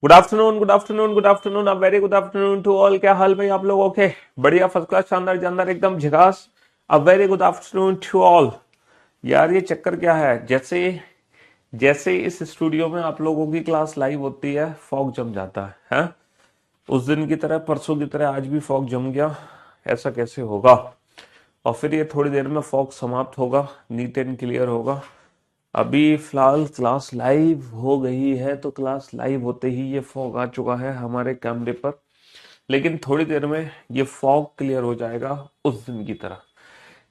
Good afternoon, good afternoon, good afternoon, a very good afternoon to all. क्या हाल भाई आप लोगों के? बढ़िया, फर्स्ट क्लास, शानदार जानदार, एकदम झकास। A very good afternoon to all. यार ये चक्कर क्या है, जैसे जैसे इस स्टूडियो में आप लोगों की क्लास लाइव होती है फॉग जम जाता है? उस दिन की तरह, परसों की तरह आज भी फॉग जम गया। ऐसा कैसे होगा? और फिर ये थोड़ी देर में फॉग समाप्त होगा, नीट एंड क्लियर होगा। अभी फिलहाल क्लास लाइव हो गई है, तो क्लास लाइव होते ही ये फॉग आ चुका है हमारे कैमरे पर। लेकिन थोड़ी देर में ये फॉग क्लियर हो जाएगा उस दिन की तरह।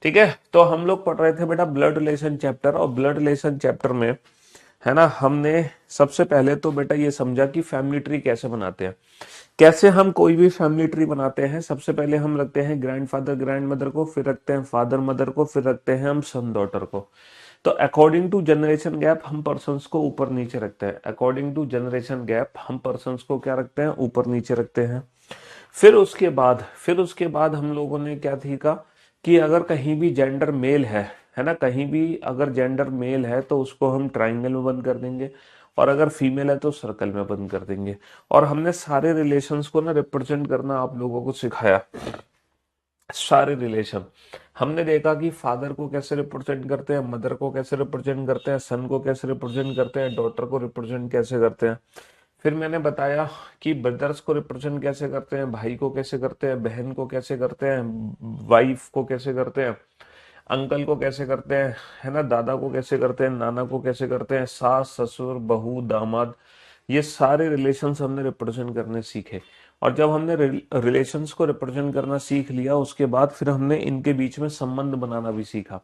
ठीक है, तो हम लोग पढ़ रहे थे बेटा ब्लड रिलेशन चैप्टर, और ब्लड रिलेशन चैप्टर में है ना, हमने सबसे पहले तो बेटा ये समझा कि फैमिली ट्री कैसे बनाते हैं। कैसे हम कोई भी फैमिली ट्री बनाते हैं, सबसे पहले हम रखते हैं ग्रैंडफादर ग्रैंड मदर को, फिर रखते हैं फादर मदर को, फिर रखते हैं हम सन डॉटर को। तो अकॉर्डिंग टू जनरेशन गैप हम पर्सन्स को ऊपर नीचे रखते हैं। अकॉर्डिंग टू जनरेशन गैप हम पर्सन्स को क्या रखते हैं? ऊपर नीचे रखते हैं। फिर उसके बाद हम लोगों ने क्या सीखा कि अगर कहीं भी जेंडर मेल है ना, कहीं भी अगर जेंडर मेल है तो उसको हम ट्राइंगल में बंद कर देंगे, और अगर फीमेल है तो सर्कल में बंद कर देंगे। और हमने सारे रिलेशंस को ना रिप्रेजेंट करना आप लोगों को सिखाया। सारे रिलेशन हमने देखा कि फादर को कैसे रिप्रेजेंट करते हैं, मदर को कैसे रिप्रेजेंट करते हैं, सन को कैसे रिप्रेजेंट करते हैं, डॉटर को रिप्रेजेंट कैसे करते हैं। फिर मैंने बताया कि ब्रदर्स को रिप्रेजेंट कैसे करते हैं, भाई को कैसे करते हैं, बहन को कैसे करते हैं, वाइफ को कैसे करते हैं, अंकल को कैसे करते हैं, है ना, दादा को कैसे करते हैं, नाना को कैसे करते हैं, सास ससुर बहू दामाद। ये सारे रिलेशंस हमने रिप्रेजेंट करने सीखे। और जब हमने रिलेशंस को रिप्रेजेंट करना सीख लिया, उसके बाद फिर हमने इनके बीच में संबंध बनाना भी सीखा।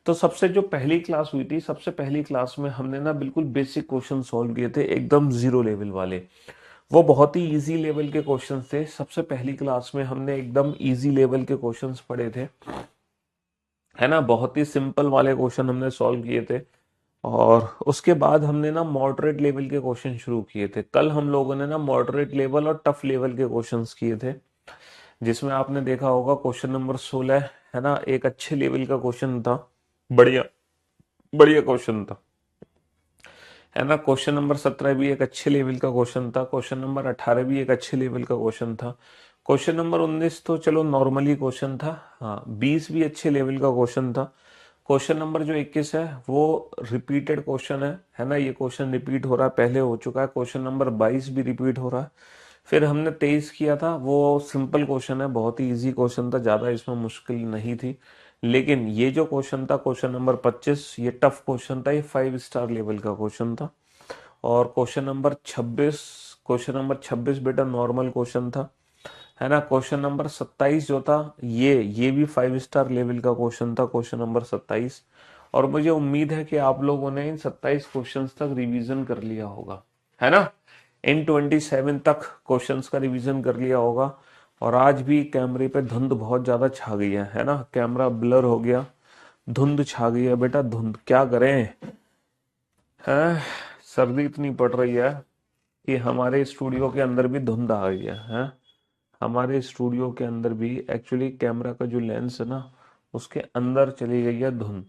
तो सबसे जो पहली क्लास हुई थी, सबसे पहली क्लास में हमने ना बिल्कुल बेसिक क्वेश्चन सॉल्व किए थे, एकदम जीरो लेवल वाले। वो बहुत ही इजी लेवल के क्वेश्चंस थे। सबसे पहली क्लास में हमने एकदम इजी लेवल के क्वेश्चंस पढ़े थे, है ना, बहुत ही सिंपल वाले क्वेश्चन हमने सॉल्व किए थे। और उसके बाद हमने ना मॉडरेट लेवल के क्वेश्चन शुरू किए थे। कल हम लोगों ने ना मॉडरेट लेवल और टफ लेवल के क्वेश्चंस किए थे, जिसमें आपने देखा होगा क्वेश्चन नंबर 16, है ना, एक अच्छे लेवल का क्वेश्चन था। बढ़िया बढ़िया क्वेश्चन था, है ना। क्वेश्चन नंबर 17 भी एक अच्छे लेवल का क्वेश्चन था। क्वेश्चन नंबर 18 भी एक अच्छे लेवल का क्वेश्चन था। क्वेश्चन नंबर 19 तो चलो नॉर्मली क्वेश्चन था। हाँ, 20 भी अच्छे लेवल का क्वेश्चन था। क्वेश्चन नंबर जो 21 है वो रिपीटेड क्वेश्चन है ना, ये क्वेश्चन रिपीट हो रहा है, पहले हो चुका है। क्वेश्चन नंबर 22 भी रिपीट हो रहा है। फिर हमने 23 किया था, वो सिंपल क्वेश्चन है, बहुत ही इजी क्वेश्चन था, ज्यादा इसमें मुश्किल नहीं थी। लेकिन ये जो क्वेश्चन था, क्वेश्चन नंबर 25, ये टफ क्वेश्चन था, ये 5 स्टार लेवल का क्वेश्चन था। और क्वेश्चन नंबर 26 बेटा नॉर्मल क्वेश्चन था, है ना। क्वेश्चन नंबर 27 जो था, ये भी 5 स्टार लेवल का क्वेश्चन था, क्वेश्चन नंबर 27। और मुझे उम्मीद है कि आप लोगों ने इन 27 क्वेश्चंस तक रिवीजन कर लिया होगा, है ना। इन 27 तक क्वेश्चंस का रिवीजन कर लिया होगा। और आज भी कैमरे पे धुंध बहुत ज्यादा छा गई है ना, कैमरा ब्लर हो गया, धुंध छा गई है बेटा, धुंध क्या करें। है, सर्दी इतनी पड़ रही है कि हमारे स्टूडियो के अंदर भी धुंध आ गई है। हमारे स्टूडियो के अंदर भी एक्चुअली कैमरा का जो लेंस है ना, उसके अंदर चली गई है धुंध।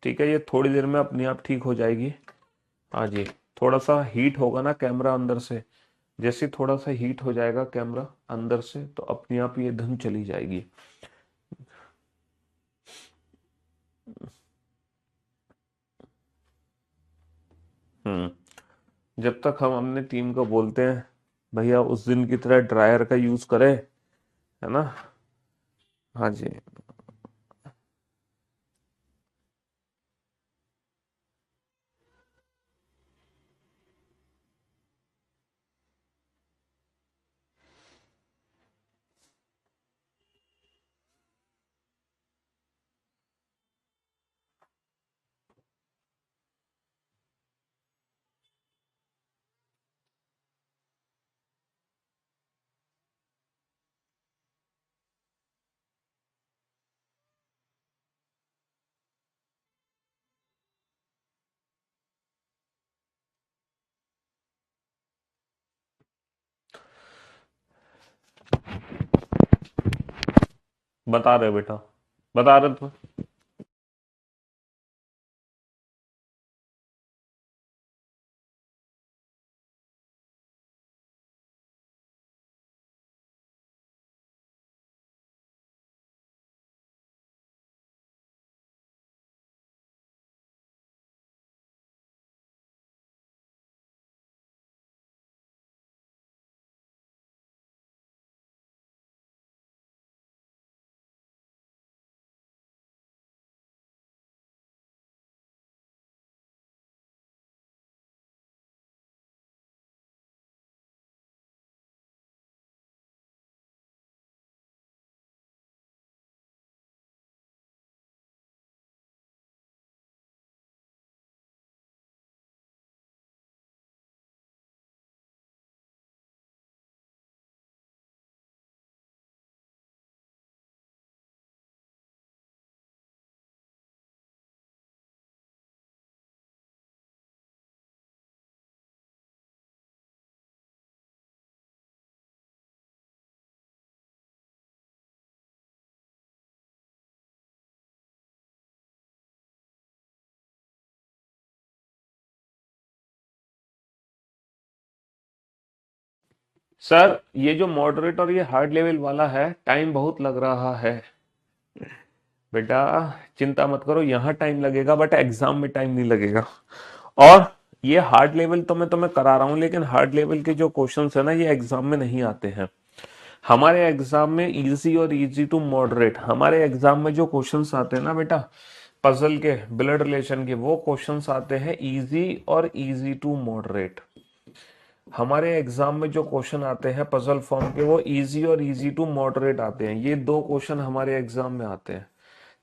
ठीक है, ये थोड़ी देर में अपने आप ठीक हो जाएगी। हाँ जी, थोड़ा सा हीट होगा ना कैमरा अंदर से, जैसे थोड़ा सा हीट हो जाएगा कैमरा अंदर से, तो अपने आप ये धुंध चली जाएगी। जब तक हम अपने टीम को बोलते हैं भैया उस दिन की तरह ड्रायर का यूज करें, है ना। हाँ जी। बता रहे बेटा, बता रहे थे। सर ये जो मॉडरेट और ये हार्ड लेवल वाला है, टाइम बहुत लग रहा है बेटा। चिंता मत करो, यहाँ टाइम लगेगा बट एग्जाम में टाइम नहीं लगेगा। और ये हार्ड लेवल तो मैं तुम्हें करा रहा हूँ, लेकिन हार्ड लेवल के जो क्वेश्चंस है ना, ये एग्जाम में नहीं आते हैं। हमारे एग्जाम में इजी और इजी टू मॉडरेट, हमारे एग्जाम में जो क्वेश्चंस आते हैं ना बेटा, पजल के, ब्लड रिलेशन के, वो क्वेश्चंस आते हैं इजी और इजी टू मॉडरेट। हमारे एग्जाम में जो क्वेश्चन आते हैं पजल फॉर्म के, वो इजी और इजी टू मॉडरेट आते हैं। ये दो क्वेश्चन हमारे एग्जाम में आते हैं।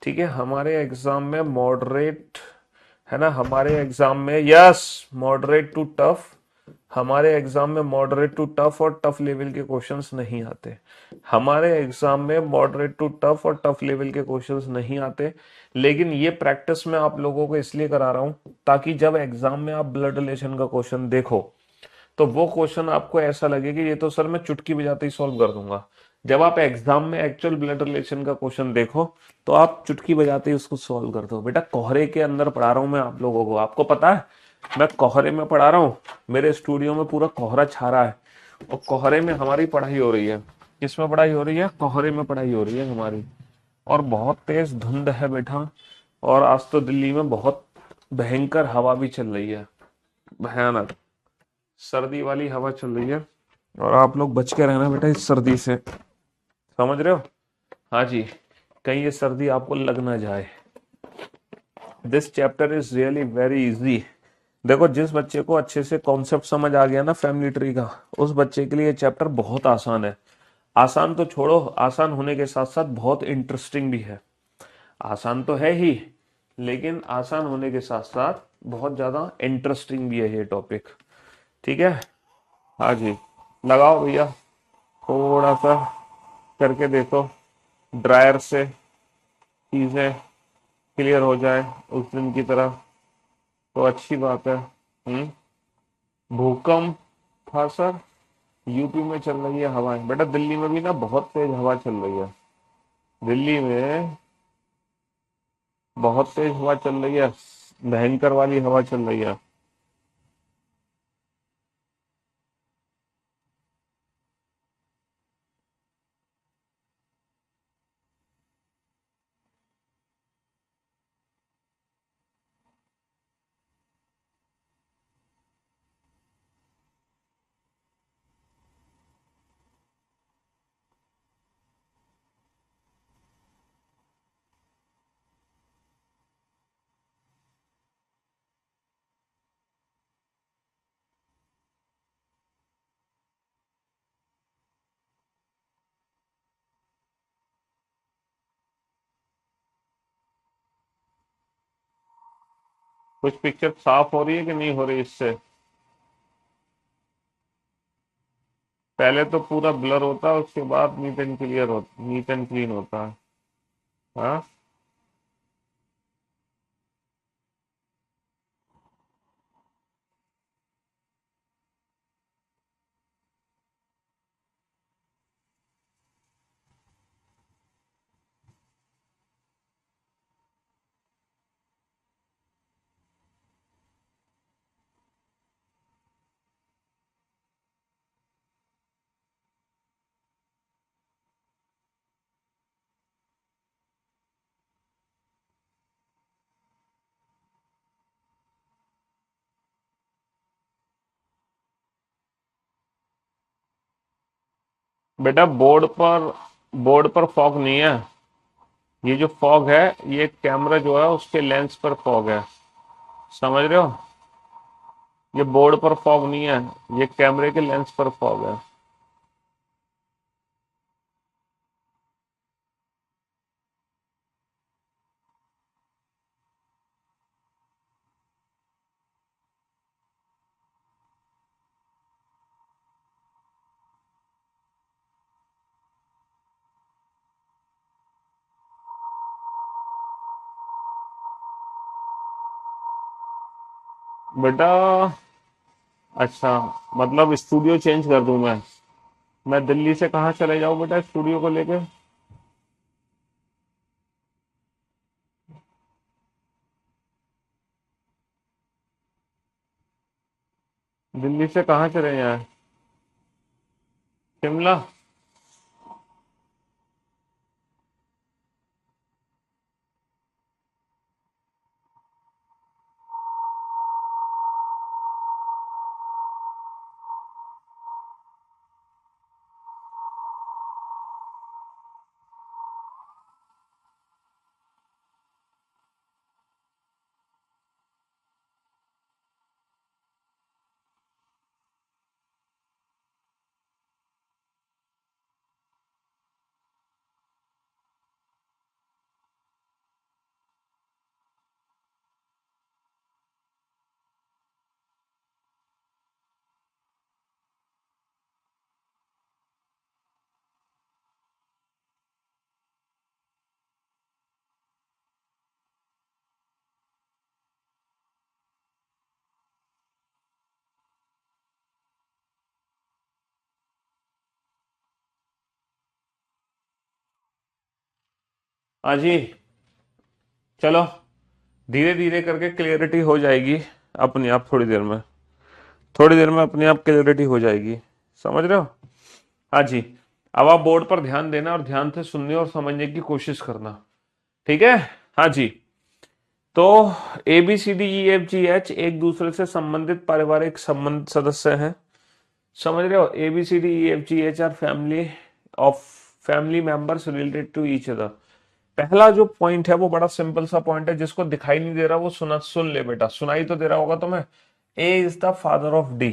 ठीक है, हमारे एग्जाम में मॉडरेट, है ना, हमारे एग्जाम में, यस, मॉडरेट टू टफ, हमारे एग्जाम में मॉडरेट टू टफ और टफ लेवल के क्वेश्चंस नहीं आते। हमारे एग्जाम में मॉडरेट टू टफ और टफ लेवल के क्वेश्चंस नहीं आते। लेकिन ये प्रैक्टिस मैं आप लोगों को इसलिए करा रहा हूं ताकि जब एग्जाम में आप ब्लड रिलेशन का क्वेश्चन देखो तो वो क्वेश्चन आपको ऐसा लगे कि ये तो सर मैं चुटकी बजाते ही सॉल्व कर दूंगा। जब आप एग्जाम में एक्चुअल ब्लड रिलेशन का क्वेश्चन देखो तो आप चुटकी बजाते ही उसको सॉल्व कर दो। बेटा कोहरे के अंदर पढ़ा रहा हूं मैं आप लोगों को, आपको पता है मैं कोहरे में पढ़ा रहा हूँ। मेरे स्टूडियो में पूरा कोहरा छा रहा है और कोहरे में हमारी पढ़ाई हो रही है। किसमें पढ़ाई हो रही है? कोहरे में पढ़ाई हो रही है हमारी। और बहुत तेज धुंध है बेटा। और आज तो दिल्ली में बहुत भयंकर हवा भी चल रही है, भयानक सर्दी वाली हवा चल रही है। और आप लोग बच के रहना बेटा इस सर्दी से, समझ रहे हो? हाँ जी, कहीं ये सर्दी आपको लग ना जाए। This chapter is really very easy. देखो जिस बच्चे को अच्छे से कॉन्सेप्ट समझ आ गया ना फैमिली ट्री का, उस बच्चे के लिए ये चैप्टर बहुत आसान है। आसान तो छोड़ो, आसान होने के साथ साथ बहुत इंटरेस्टिंग भी है। आसान तो है ही, लेकिन आसान होने के साथ साथ बहुत ज्यादा इंटरेस्टिंग भी है ये टॉपिक। ठीक है, हाँ जी, लगाओ भैया, थोड़ा सा करके देखो, ड्रायर से चीजें क्लियर हो जाए उस दिन की तरह तो अच्छी बात है। भूकंप था सर, यूपी में चल रही है हवाएं बेटा, दिल्ली में भी ना बहुत तेज हवा चल रही है। दिल्ली में बहुत तेज हवा चल रही है, भयंकर वाली हवा चल रही है। कुछ पिक्चर साफ हो रही है कि नहीं हो रही इससे? पहले तो पूरा ब्लर होता है, उसके बाद नीट एंड क्लियर हो, नीट एंड क्लीन होता है। हाँ बेटा, बोर्ड पर फॉग नहीं है। ये जो फॉग है, ये कैमरा जो है उसके लेंस पर फॉग है, समझ रहे हो? ये बोर्ड पर फॉग नहीं है, ये कैमरे के लेंस पर फॉग है। बेटा अच्छा, मतलब स्टूडियो चेंज कर दूं मैं दिल्ली से कहाँ चले जाऊं बेटा स्टूडियो को लेके? दिल्ली से कहाँ चले जाएं? शिमला। हाँ जी, चलो धीरे धीरे करके क्लियरिटी हो जाएगी अपने आप, थोड़ी देर में अपने आप क्लियरिटी हो जाएगी। समझ रहे हो? हाँ जी। अब आप बोर्ड पर ध्यान देना और ध्यान से सुनने और समझने की कोशिश करना। ठीक है? हाँ जी। तो A B C D E F G H एक दूसरे से संबंधित पारिवारिक संबंध सदस्य हैं। समझ रहे हो? A B C D E F G H are of family members related to each other. पहला जो पॉइंट है वो बड़ा सिंपल सा पॉइंट है, जिसको दिखाई नहीं दे रहा वो सुन ले बेटा, सुनाई तो दे रहा होगा तुम्हें। A is the father of D,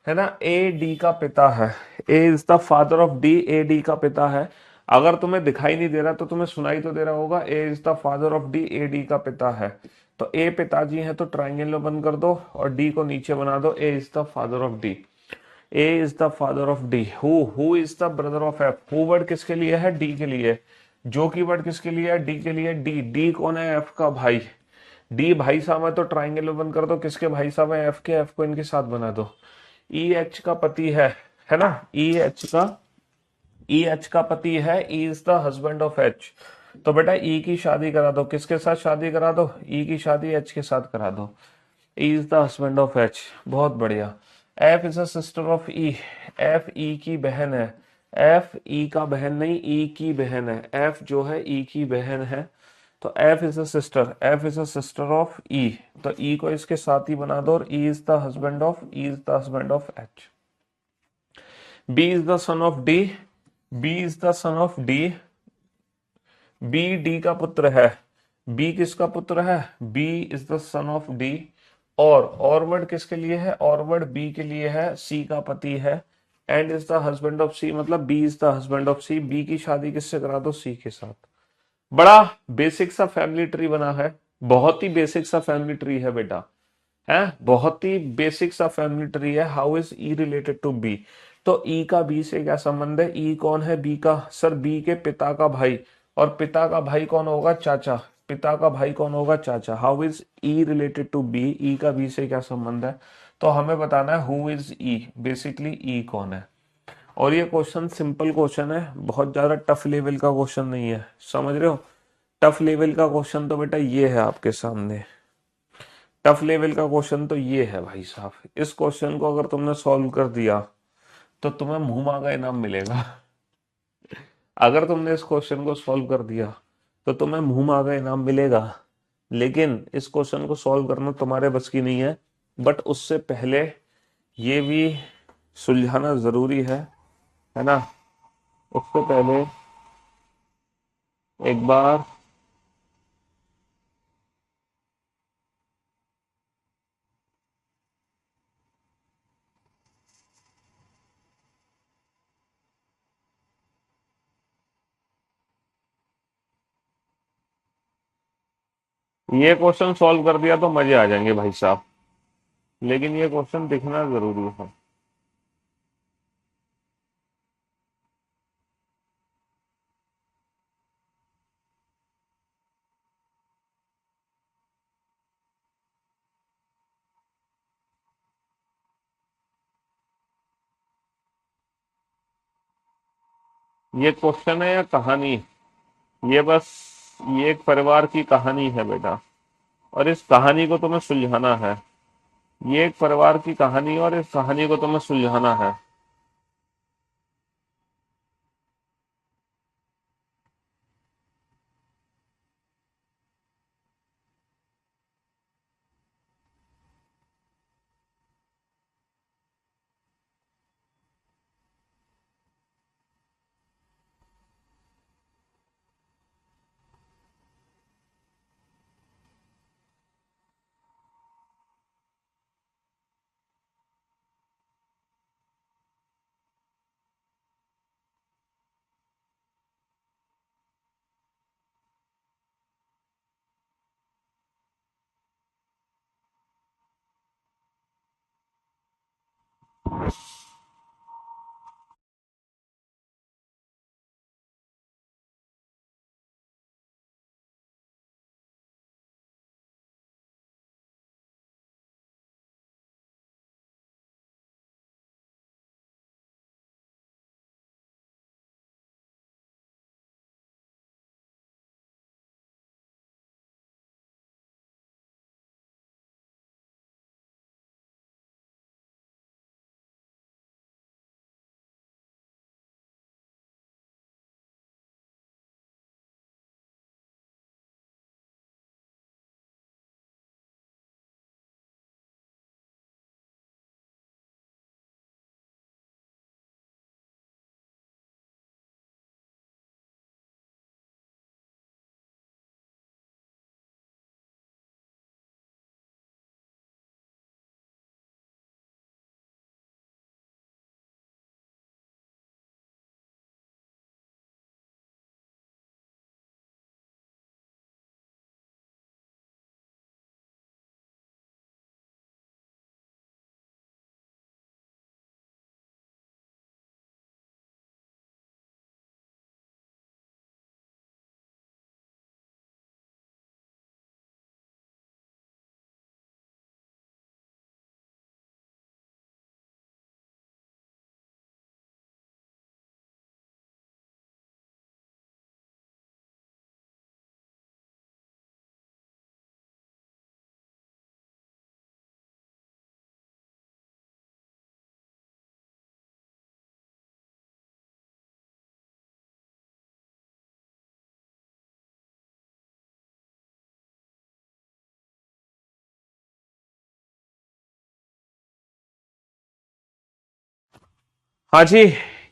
है ना? ए डी का पिता है। A is the father of D, A D का पिता है। अगर तुम्हें दिखाई नहीं दे रहा तो तुम्हें सुनाई तो दे रहा होगा। A is the father of D, A D का पिता है। तो ए पिताजी है तो ट्राइंगल में बंद कर दो और डी को नीचे बना दो। A is the father of D, A is the father of D. Who is the brother of F. Who word किसके लिए है? डी के लिए। जो की वर्ड किसके लिए है? डी के लिए। डी, डी कौन है? एफ का भाई। डी भाई साहब है तो ट्राइंगल में बंद कर दो। किसके भाई साहब है? एफ के। एफ को इनके साथ बना दो। ई एच का पति है ना? ई एच का पति है। ई is the husband of H. तो बेटा ई की शादी करा दो। किसके साथ शादी करा दो? ई की शादी एच के साथ करा दो। ई is the husband of H. बहुत बढ़िया। F is a sister of E. F E की बहन है। एफ ई का बहन नहीं, ई की बहन है। एफ जो है ई की बहन है। तो F is a sister, F is a sister of E. तो ई को इसके साथ ही बना दो और E is the husband of, E is the husband of H. B is the son of D. B is the son of D. B D का पुत्र है। बी किसका पुत्र है? B is the son of D. और word किसके लिए है? और वर्ड बी के लिए है। सी का पति है। And is the husband of C, मतलब B is the husband of C. B की शादी किससे करा दो? सी के साथ। बड़ा बेसिक सा फैमिली ट्री बना है। बहुत ही बेसिक सा फैमिली ट्री है बेटा, है बहुत ही बेसिक सा फैमिली ट्री है। How is E related to B? तो ई का बी से क्या संबंध है? ई कौन है? बी का। सर बी के पिता का भाई, और पिता का भाई कौन होगा? चाचा। पिता का भाई कौन होगा? चाचा। How is E related to B? E का बी से क्या संबंध है? तो हमें बताना है हु इज ई, बेसिकली ई कौन है। और ये क्वेश्चन सिंपल क्वेश्चन है, बहुत ज्यादा टफ लेवल का क्वेश्चन नहीं है। समझ रहे हो? टफ लेवल का क्वेश्चन तो बेटा ये है आपके सामने। टफ लेवल का क्वेश्चन तो ये है भाई साहब। इस क्वेश्चन को अगर तुमने सॉल्व कर दिया तो तुम्हें मुंह मांगा इनाम मिलेगा। अगर तुमने इस क्वेश्चन को सॉल्व कर दिया तो तुम्हें मुंह मांगा इनाम मिलेगा। लेकिन इस क्वेश्चन को सॉल्व करना तुम्हारे बस की नहीं है। बट उससे पहले ये भी सुलझाना जरूरी है ना? उससे पहले एक बार ये क्वेश्चन सॉल्व कर दिया तो मजे आ जाएंगे भाई साहब। लेकिन ये क्वेश्चन दिखना जरूरी है। ये क्वेश्चन है या कहानी? ये बस, ये एक परिवार की कहानी है बेटा, और इस कहानी को तुम्हें सुलझाना है। ये एक परिवार की कहानी और इस कहानी को तुम्हें सुलझाना है। हाँ जी,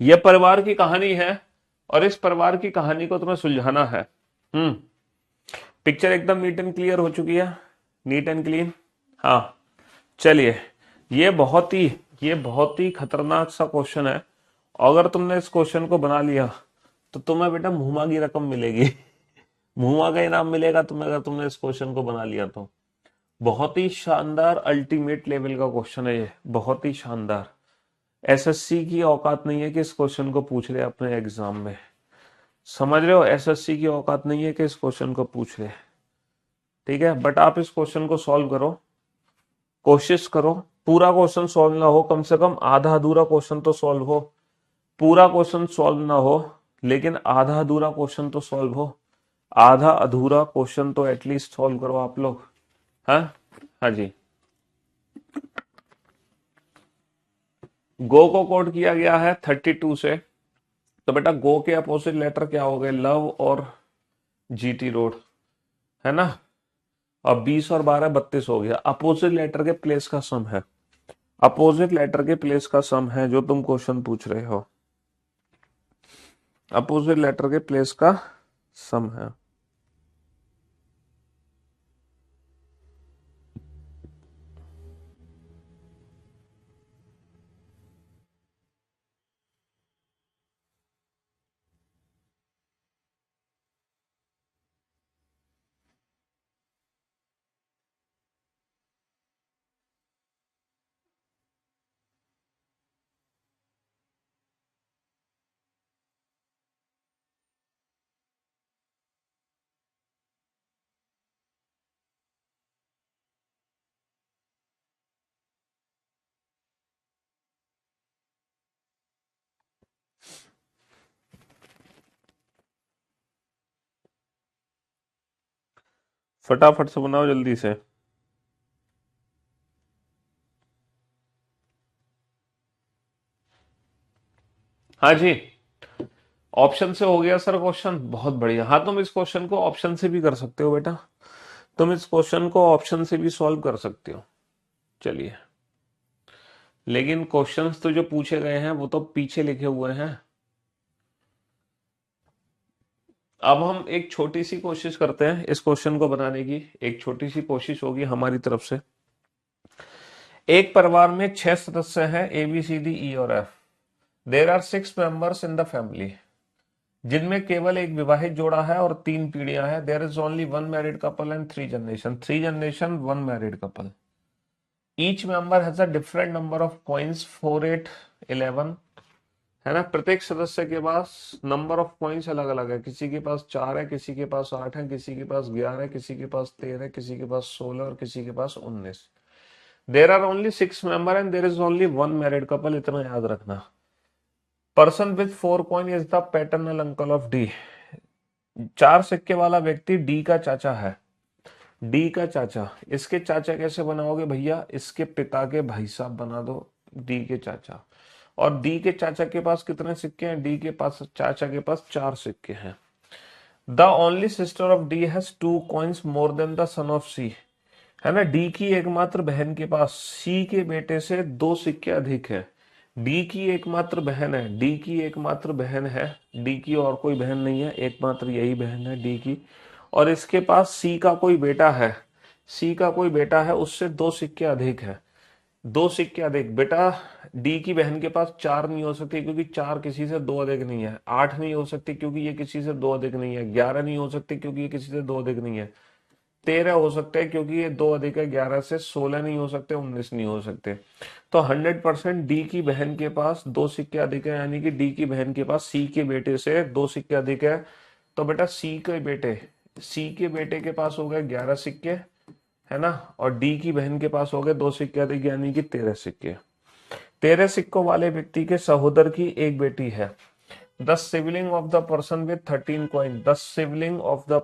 ये परिवार की कहानी है और इस परिवार की कहानी को तुम्हें सुलझाना है। हम्म। पिक्चर एकदम नीट एंड क्लियर हो चुकी है, नीट एंड क्लीन। हाँ, चलिए, ये बहुत ही ये बहुत ही खतरनाक सा क्वेश्चन है। अगर तुमने इस क्वेश्चन को बना लिया तो तुम्हें बेटा मुहमा की रकम मिलेगी। मुहमा का इनाम मिलेगा तुम्हें, अगर तुमने इस क्वेश्चन को बना लिया तो। बहुत ही शानदार अल्टीमेट लेवल का क्वेश्चन है ये, बहुत ही शानदार। एसएससी की औकात नहीं है कि इस क्वेश्चन को पूछ रहे अपने एग्जाम में। समझ रहे हो, एसएससी की औकात नहीं है कि इस क्वेश्चन को पूछ रहे। ठीक है, बट आप इस क्वेश्चन को सॉल्व करो, कोशिश करो। पूरा क्वेश्चन सॉल्व ना हो, कम से कम आधा अधूरा क्वेश्चन तो सॉल्व हो। पूरा क्वेश्चन सॉल्व ना हो, लेकिन आधा अधूरा क्वेश्चन तो सॉल्व हो। आधा अधूरा क्वेश्चन तो एटलीस्ट सॉल्व करो आप लोग। हाँ, हाँ जी। गो को कोड किया गया है 32 से, तो बेटा गो के अपोजिट लेटर क्या हो गए, लव और जीटी रोड, है ना। अब 20 और 12 32 हो गया। अपोजिट लेटर के प्लेस का सम है, अपोजिट लेटर के प्लेस का सम है जो तुम क्वेश्चन पूछ रहे हो। अपोजिट लेटर के प्लेस का सम है। फटाफट से बनाओ जल्दी से। हाँ जी, ऑप्शन से हो गया सर क्वेश्चन, बहुत बढ़िया। हाँ, तुम इस क्वेश्चन को ऑप्शन से भी कर सकते हो बेटा, तुम इस क्वेश्चन को ऑप्शन से भी सॉल्व कर सकते हो। चलिए, लेकिन क्वेश्चंस तो जो पूछे गए हैं वो तो पीछे लिखे हुए हैं। अब हम एक छोटी सी कोशिश करते हैं इस क्वेश्चन को बनाने की, एक छोटी सी कोशिश होगी हमारी तरफ से। एक परिवार में 6 सदस्य हैं, ए बी सी डी ई और F. There are 6 members in the family, जिनमें केवल एक विवाहित जोड़ा है और 3 पीढ़ियां हैं। There is only one married couple and 3 generation, 3 generation 1 married couple. Each member has a different number of points 4, 8, 11, है ना। प्रत्येक सदस्य के पास नंबर ऑफ पॉइंट्स अलग अलग है, किसी के पास 4 है, किसी के पास 8 है, किसी के पास 11 है, किसी के पास 13 है, किसी के पास 16 और किसी के पास 19। There are only 6 member and there is only 1 married couple, इतना याद रखना। Person with 4 coin is the paternal uncle of D. 4 सिक्के वाला व्यक्ति डी का चाचा है। डी का चाचा, इसके चाचा कैसे बनाओगे भैया, इसके पिता के भाई साहब बना दो डी के चाचा। और डी के चाचा के पास कितने सिक्के हैं, डी के पास चाचा के पास 4 सिक्के हैं। The only sister of D has 2 coins more than the son of C, है ना। डी की एकमात्र बहन के पास सी के बेटे से 2 सिक्के अधिक है। डी की एकमात्र बहन है, डी की एकमात्र बहन है, डी की और कोई बहन नहीं है, एकमात्र यही बहन है डी की। और इसके पास सी का कोई बेटा है, सी का कोई बेटा है, उससे 2 सिक्के अधिक है। 2 सिक्के अधिक, बेटा डी की बहन के पास 4 नहीं हो सकती क्योंकि 4 किसी से 2 अधिक नहीं है। 8 नहीं हो सकती क्योंकि ये किसी से 2 अधिक नहीं है। 11 नहीं हो सकती क्योंकि ये किसी से 2 अधिक नहीं है। 13 हो सकते हैं क्योंकि ये 2 अधिक है 11 से। 16 नहीं हो सकते, 19 नहीं हो सकते। तो 100% डी की बहन के पास 2 सिक्के अधिक है, यानी कि डी की बहन के पास सी के बेटे से 2 सिक्के अधिक है। तो बेटा सी के बेटे के पास हो गए 11 सिक्के, है ना। और डी की बहन के पास हो गए 2 सिक्के अधिक, यानी कि 13 सिक्के। 13 सिक्कों वाले व्यक्ति के सहोदर की एक बेटी है। The sibling of the person with 13 coin, the sibling of the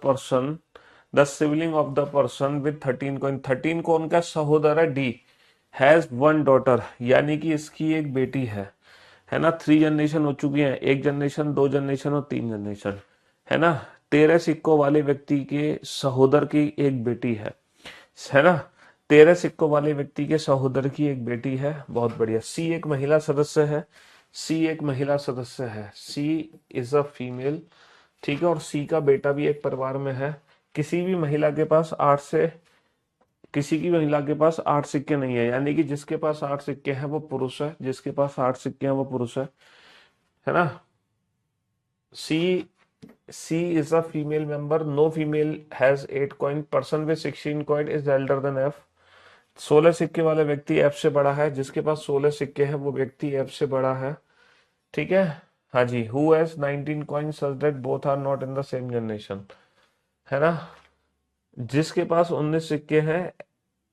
person with 13 coin, 13 कौन का सहोदर है, डी, हैज 1 डॉटर, यानी कि इसकी एक बेटी है ना। 3 जनरेशन हो चुकी है, 1 जनरेशन, 2 जनरेशन और 3 जनरेशन, है ना। 13 सिक्कों वाले व्यक्ति के सहोदर की एक बेटी है ना। 13 सिक्कों वाले व्यक्ति के सहोदर की एक बेटी है, बहुत बढ़िया। सी एक महिला सदस्य है, सी एक महिला सदस्य है, सी इज अ फीमेल, ठीक है। और सी का बेटा भी एक परिवार में है। किसी भी महिला के पास 8 से किसी की महिला के पास 8 सिक्के नहीं है, यानी कि जिसके पास 8 सिक्के हैं वो पुरुष है, जिसके पास 8 सिक्के हैं वो पुरुष है ना। C C is a female member, no female has 8 coin, person with 16 coin is elder than F. 16 सिक्के वाला व्यक्ति एफ से बड़ा है, जिसके पास 16 सिक्के हैं वो व्यक्ति एफ से बड़ा है, ठीक है। हाँ जी, who has 19 coin such that both are not in the same generation, है ना। जिसके पास 19 सिक्के हैं,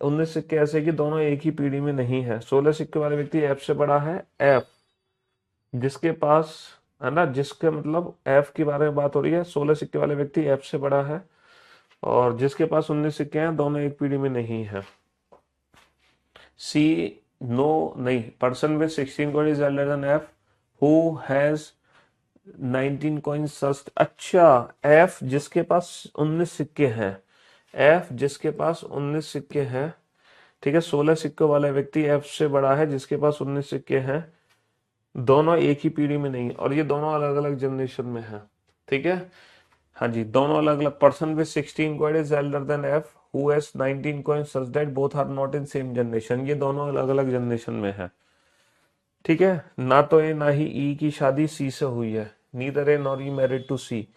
19 सिक्के ऐसे कि दोनों एक ही पीढ़ी में नहीं है। 16 सिक्के वाले व्यक्ति एफ से बड़ा है, एफ जिसके पास, है ना, जिसके मतलब एफ के बारे में बात हो रही है। 16 सिक्के वाले व्यक्ति एफ से बड़ा है और जिसके पास 19 सिक्के हैं, दोनों एक पीढ़ी में नहीं है। सी, नो नहीं, person with 16 coin is elder than F, who has 19 coin such, अच्छा, एफ जिसके पास 19 सिक्के हैं, एफ जिसके पास 19 सिक्के हैं, ठीक है। 16 सिक्के वाला व्यक्ति एफ से बड़ा है, जिसके पास 19 सिक्के हैं, दोनों एक ही पीढ़ी में नहीं, और ये दोनों अलग अलग जनरेशन में है, ठीक है। हाँ जी, दोनों अलग अलग। Person with 16 coin is elder than F who has 19 coin such that both are not in same generation, ये दोनों अलग अलग जनरेशन में है, ठीक है। ना तो ए ना ही ई की शादी सी से हुई है, neither A nor E married to C,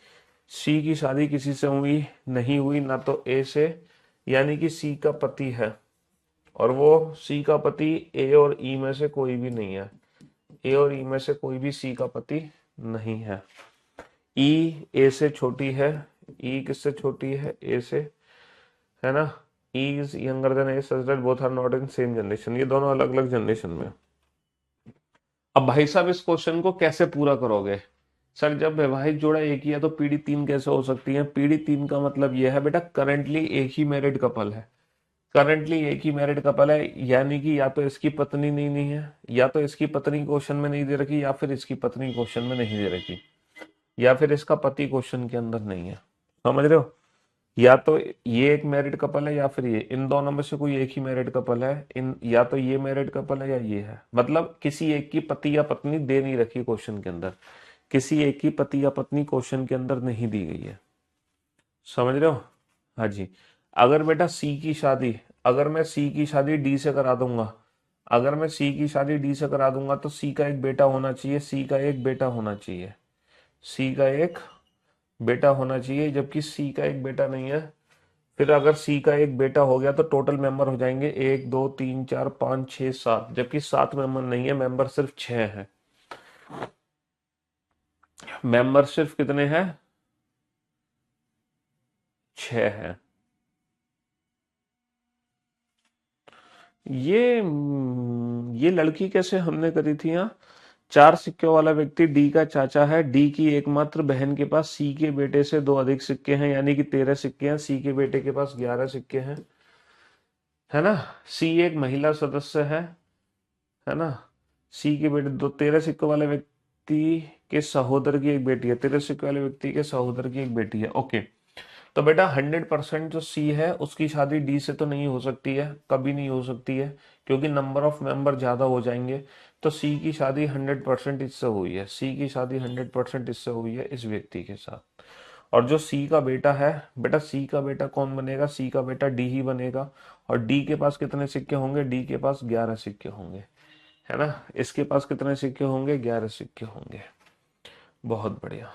C की शादी किसी से हुई नहीं हुई, ना तो ए से, यानी कि सी का पति है, और वो सी का पति ए और ई में से कोई भी नहीं है, ए और ई में से कोई भी सी का पति नहीं है। ई ए से छोटी है, ई किससे छोटी है, ए से, है ना। E is younger than A such that both are not in same generation, ये दोनों अलग अलग जनरेशन में। अब भाई साहब इस क्वेश्चन को कैसे पूरा करोगे, सर जब वैवाहिक जोड़ा एक ही है तो पीढ़ी 3 कैसे हो सकती है। पीढ़ी 3 का मतलब यह है बेटा, करंटली एक ही मैरिड कपल है, करंटली एक ही मैरिड कपल है, यानी कि या तो इसकी पत्नी नहीं है, या तो इसकी पत्नी क्वेश्चन में नहीं दे रखी, या फिर इसकी पत्नी क्वेश्चन में नहीं दे रखी, या फिर इसका पति क्वेश्चन के अंदर नहीं है, समझ रहे हो। या तो ये एक मैरिड कपल है, या फिर ये, इन दोनों में से कोई एक ही मैरिड कपल है, इन या तो ये मैरिड कपल है या ये है, मतलब किसी एक की पति या पत्नी दे नहीं रखी क्वेश्चन के अंदर, किसी एक की पति या पत्नी क्वेश्चन के अंदर नहीं दी गई है, समझ रहे हो। हाँ जी, अगर बेटा सी की शादी, अगर मैं सी की शादी डी से करा दूंगा, अगर मैं सी की शादी डी से करा दूंगा तो सी का एक बेटा होना चाहिए, सी का एक बेटा होना चाहिए, सी का एक बेटा होना चाहिए, जबकि सी का एक बेटा नहीं है। फिर अगर सी का एक बेटा हो गया तो टोटल मेंबर हो जाएंगे 1 2 3 4 5 6 7, जबकि 7 मेंबर नहीं है, मेंबर सिर्फ 6 हैं। मेंबर सिर्फ कितने हैं? 6 हैं। ये लड़की कैसे हमने करी थी यहाँ? 4 सिक्कों वाला व्यक्ति डी का चाचा है, डी की एकमात्र बहन के पास सी के बेटे से 2 अधिक सिक्के हैं, यानी कि 13 सिक्के हैं, सी के बेटे के पास 11 सिक्के हैं, है ना। सी एक महिला सदस्य है ना। सी के बेटे दो, 13 सिक्कों वाले व्यक्ति के सहोदर की एक बेटी है, 13 सिक्के वाले व्यक्ति के सहोदर की एक बेटी है। ओके, तो बेटा 100% जो सी है उसकी शादी डी से तो नहीं हो सकती है, कभी नहीं हो सकती है, क्योंकि नंबर ऑफ मेंबर ज्यादा हो जाएंगे। तो सी की शादी 100% इससे हुई है, सी की शादी 100% इससे हुई है, इस व्यक्ति के साथ। और जो सी का बेटा है, बेटा सी का बेटा कौन बनेगा? सी का बेटा डी ही बनेगा। और डी के पास कितने सिक्के होंगे? डी के पास 11 सिक्के होंगे, है ना। इसके पास कितने सिक्के होंगे? 11 सिक्के होंगे। बहुत बढ़िया।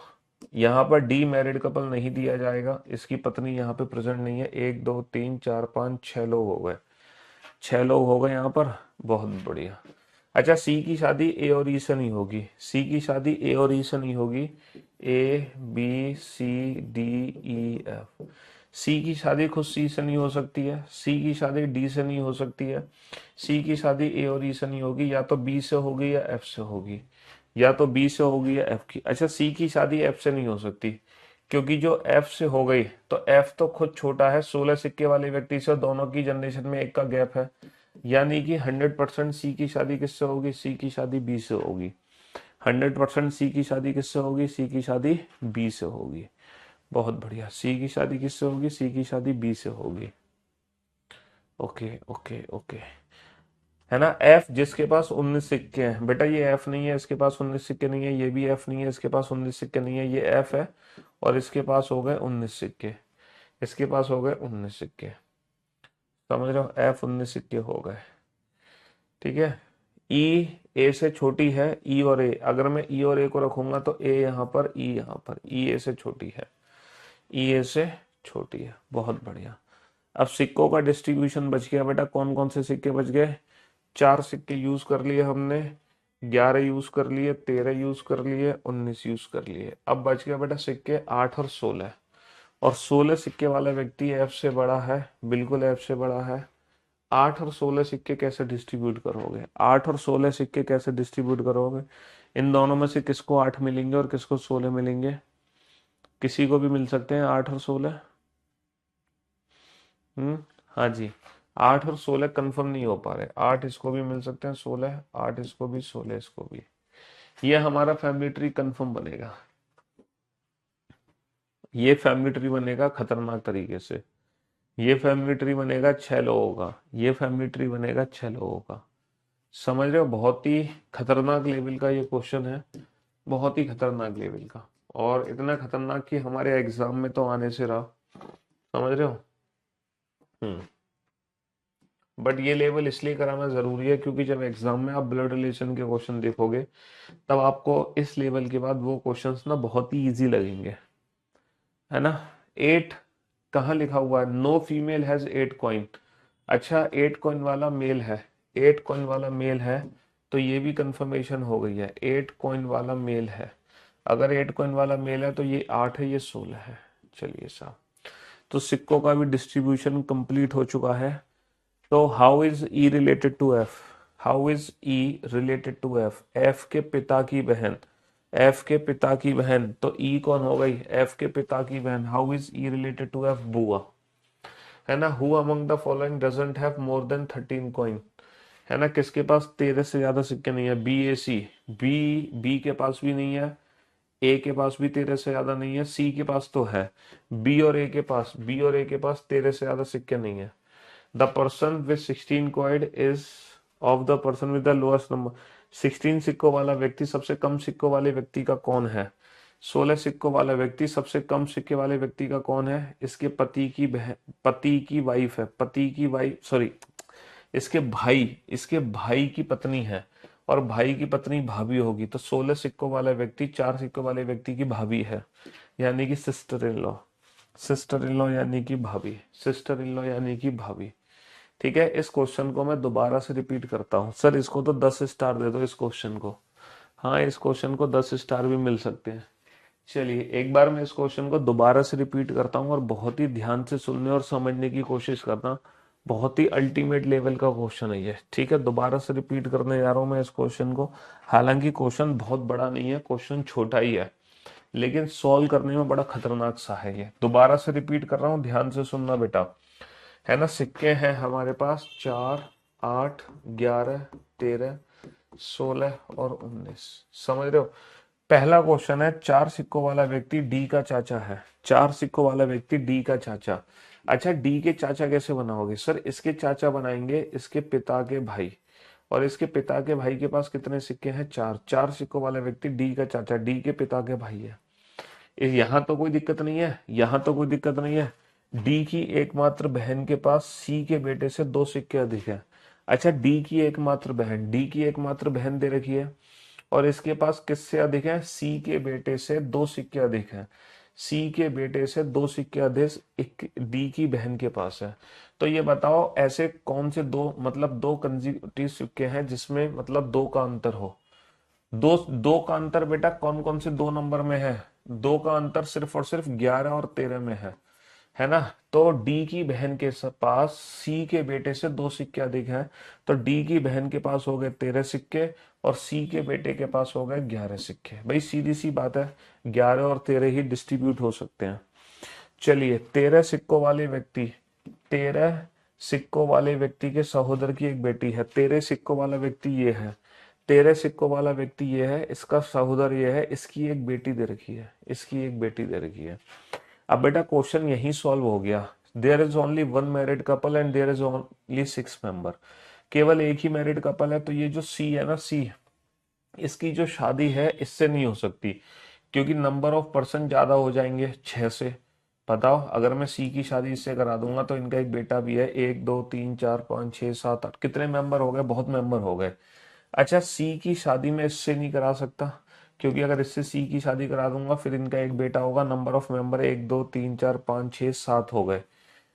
यहाँ पर डी मैरिड कपल नहीं दिया जाएगा, इसकी पत्नी यहाँ पे प्रेजेंट नहीं है। 1 2 3 4 5 6 लोग हो गए, 6 लोग हो गए यहाँ पर। बहुत बढ़िया। अच्छा, सी की शादी ए और ई से नहीं होगी, सी की शादी ए और ई से नहीं होगी। A B C D E F. C की शादी खुद सी से नहीं हो सकती है, सी की शादी डी से नहीं हो सकती है, सी की शादी ए और ई से नहीं होगी, या तो बी से होगी या एफ से होगी, या तो बी से होगी या एफ की। अच्छा, सी की शादी एफ से नहीं हो सकती, क्योंकि जो एफ से हो गई तो एफ तो खुद छोटा है 16 सिक्के वाले व्यक्ति से, दोनों की जनरेशन में एक का गैप है, यानी कि 100% सी की शादी किससे होगी? सी की शादी बी से होगी। 100% सी की शादी किससे होगी? सी की शादी बी से होगी। बहुत बढ़िया। सी की शादी किससे होगी? सी की शादी बी से होगी। ओके ओके ओके, है ना। एफ जिसके पास 19 सिक्के हैं, बेटा ये एफ नहीं है, इसके पास 19 सिक्के नहीं है, ये भी एफ नहीं है, इसके पास 19 सिक्के नहीं है, ये एफ है और इसके पास हो गए 19 सिक्के, इसके पास हो गए 19 सिक्के। समझ रहे हो? एफ 19 सिक्के हो गए, ठीक है। ई ए से छोटी है, ई और ए, अगर मैं ई और ए को रखूंगा तो ए यहाँ पर, ई यहाँ पर, ई ए से छोटी है, ई ए से छोटी है। बहुत बढ़िया। अब सिक्कों का डिस्ट्रीब्यूशन बच गया बेटा, कौन कौन से सिक्के बच गए? 4 सिक्के यूज कर लिए हमने, 11 यूज कर लिए, 13 यूज कर लिए, 19 यूज कर लिए। अब बच गया बेटा सिक्के 8 और 16। और 16 सिक्के वाला व्यक्ति एफ से बड़ा है, बिल्कुल एफ से बड़ा है। 8 और 16 सिक्के कैसे डिस्ट्रीब्यूट करोगे? 8 और 16 सिक्के कैसे डिस्ट्रीब्यूट करोगे? इन दोनों में से किसको 8 मिलेंगे और किसको 16 मिलेंगे? किसी को भी मिल सकते हैं 8 और 16। हाँ जी। 8 और 16 कंफर्म नहीं हो पा रहे, 8 इसको भी मिल सकते हैं, 16 8 इसको भी, 16 इसको भी। ये हमारा फैमिली ट्री कंफर्म बनेगा, ये फैमिली ट्री बनेगा खतरनाक तरीके से। ये फैमिली ट्री बनेगा 6 लोगों का, ये फैमिली ट्री बनेगा 6 लोगों का। समझ रहे हो? बहुत ही खतरनाक लेवल का ये क्वेश्चन है, बहुत ही खतरनाक लेवल का, और इतना खतरनाक कि हमारे एग्जाम में तो आने से रहा। समझ रहे हो? हम्म। बट ये लेवल इसलिए कराना जरूरी है क्योंकि जब एग्जाम में आप ब्लड रिलेशन के क्वेश्चन देखोगे तब आपको इस लेवल के बाद वो क्वेश्चंस ना बहुत ही इजी लगेंगे, है ना। 8 कहाँ लिखा हुआ है? No female has 8 coin. अच्छा, 8 कॉइन वाला मेल है, 8 कॉइन वाला मेल है, तो ये भी कंफर्मेशन हो गई है, 8 कॉइन वाला मेल है। अगर 8 कॉइन वाला मेल है तो ये 8 है, ये 16 है। चलिए साहब, तो सिक्कों का भी डिस्ट्रीब्यूशन कंप्लीट हो चुका है। तो how is E related to F? How is E related to F? F के पिता की बहन, एफ के पिता की बहन, तो ई कौन हो गई? एफ के पिता की बहन। How is E related to F? बुआ, है ना। Who among the following doesn't have more than 13 coin, है ना। किसके पास 13 से ज्यादा सिक्के नहीं है? बी ए सी, बी बी के पास भी नहीं है, ए के पास भी 13 से ज्यादा नहीं है, सी के पास तो है। बी और ए के पास, बी और ए के पास 13 से ज्यादा सिक्के नहीं है। द पर्सन विद 16 कॉइड is of the person with the lowest number. 16 सिक्कों वाला व्यक्ति सबसे कम सिक्कों वाले व्यक्ति का कौन है? 16 सिक्कों वाला व्यक्ति सबसे कम सिक्के वाले व्यक्ति का कौन है? इसके पति की बहन, पति की वाइफ है, पति की वाइफ, सॉरी, इसके भाई, इसके भाई की पत्नी है, और भाई की पत्नी भाभी होगी, तो 16 सिक्कों वाला व्यक्ति 4 सिक्कों वाले व्यक्ति की भाभी है, यानी कि sister in law. Sister in law यानी कि भाभी, सिस्टर इन लॉ यानी कि भाभी। ठीक है, इस क्वेश्चन को मैं दोबारा से रिपीट करता हूँ। सर इसको तो 10 स्टार दे दो इस क्वेश्चन को। हाँ, इस क्वेश्चन को 10 स्टार भी मिल सकते हैं। चलिए एक बार मैं इस क्वेश्चन को दोबारा से रिपीट करता हूँ और बहुत ही ध्यान से सुनने और समझने की कोशिश करना। बहुत ही अल्टीमेट लेवल का क्वेश्चन है ये। ठीक है, दोबारा से रिपीट करने जा रहा हूँ मैं इस क्वेश्चन को। हालांकि क्वेश्चन बहुत बड़ा नहीं है, क्वेश्चन छोटा ही है, लेकिन सॉल्व करने में बड़ा खतरनाक सा है ये। दोबारा से रिपीट कर रहा हूँ, ध्यान से सुनना बेटा। है ना, सिक्के हैं हमारे पास 4, 8, 11, 13, 16 और 19। समझ रहे हो? पहला क्वेश्चन है, 4 सिक्कों वाला व्यक्ति डी का चाचा है। 4 सिक्कों वाला व्यक्ति डी का चाचा। अच्छा, डी के चाचा कैसे बनाओगे? सर इसके चाचा बनाएंगे इसके पिता के भाई, और इसके पिता के भाई के पास कितने सिक्के हैं? 4। 4 सिक्कों वाला व्यक्ति डी का चाचा, डी के पिता के भाई है। यहाँ तो कोई दिक्कत नहीं है, यहाँ तो कोई दिक्कत नहीं है। डी की एकमात्र बहन के पास सी के बेटे से 2 सिक्के अधिक है। अच्छा, डी की एकमात्र बहन, डी की एकमात्र बहन दे रखी है, और इसके पास किससे अधिक है? सी के बेटे से 2 सिक्के अधिक है। सी के बेटे से 2 सिक्के अधिक एक डी की बहन के पास है। तो ये बताओ ऐसे कौन से दो, मतलब 2 कंसेक्यूटिव सिक्के हैं जिसमें मतलब 2 का अंतर हो। दो दो का अंतर बेटा कौन कौन से 2 नंबर में है? 2 का अंतर सिर्फ और सिर्फ 11 और 13 में है ना। तो डी की बहन के पास सी के बेटे से 2 सिक्के अधिक हैं, तो डी की बहन के पास हो गए 13 सिक्के, और सी के बेटे के पास हो गए 11 सिक्के। भाई सीधी सी बात है, 11 और 13 ही डिस्ट्रीब्यूट हो सकते हैं। चलिए, 13 सिक्कों वाले व्यक्ति के सहोदर की एक बेटी है। 13 सिक्कों वाला व्यक्ति ये है, 13 सिक्कों वाला व्यक्ति ये है, इसका सहोदर ये है, इसकी एक बेटी दे रखी है, इसकी एक बेटी दे रखी है। अब बेटा क्वेश्चन यही सॉल्व हो गया। There is only one married couple and there is only 6 member. केवल एक ही मैरिड कपल है, तो ये जो सी है ना, सी, इसकी जो शादी है इससे नहीं हो सकती, क्योंकि नंबर ऑफ पर्सन ज्यादा हो जाएंगे 6 से। बताओ, अगर मैं सी की शादी इससे करा दूंगा तो इनका एक बेटा भी है, 1 2 3 4 5 6 7 8, कितने मेंबर हो गए? बहुत मेंबर हो गए। अच्छा, सी की शादी में इससे नहीं करा सकता, क्योंकि अगर इससे सी की शादी करा दूंगा फिर इनका एक बेटा होगा, नंबर ऑफ मेंबर 1 2 3 4 5 6 7 हो गए।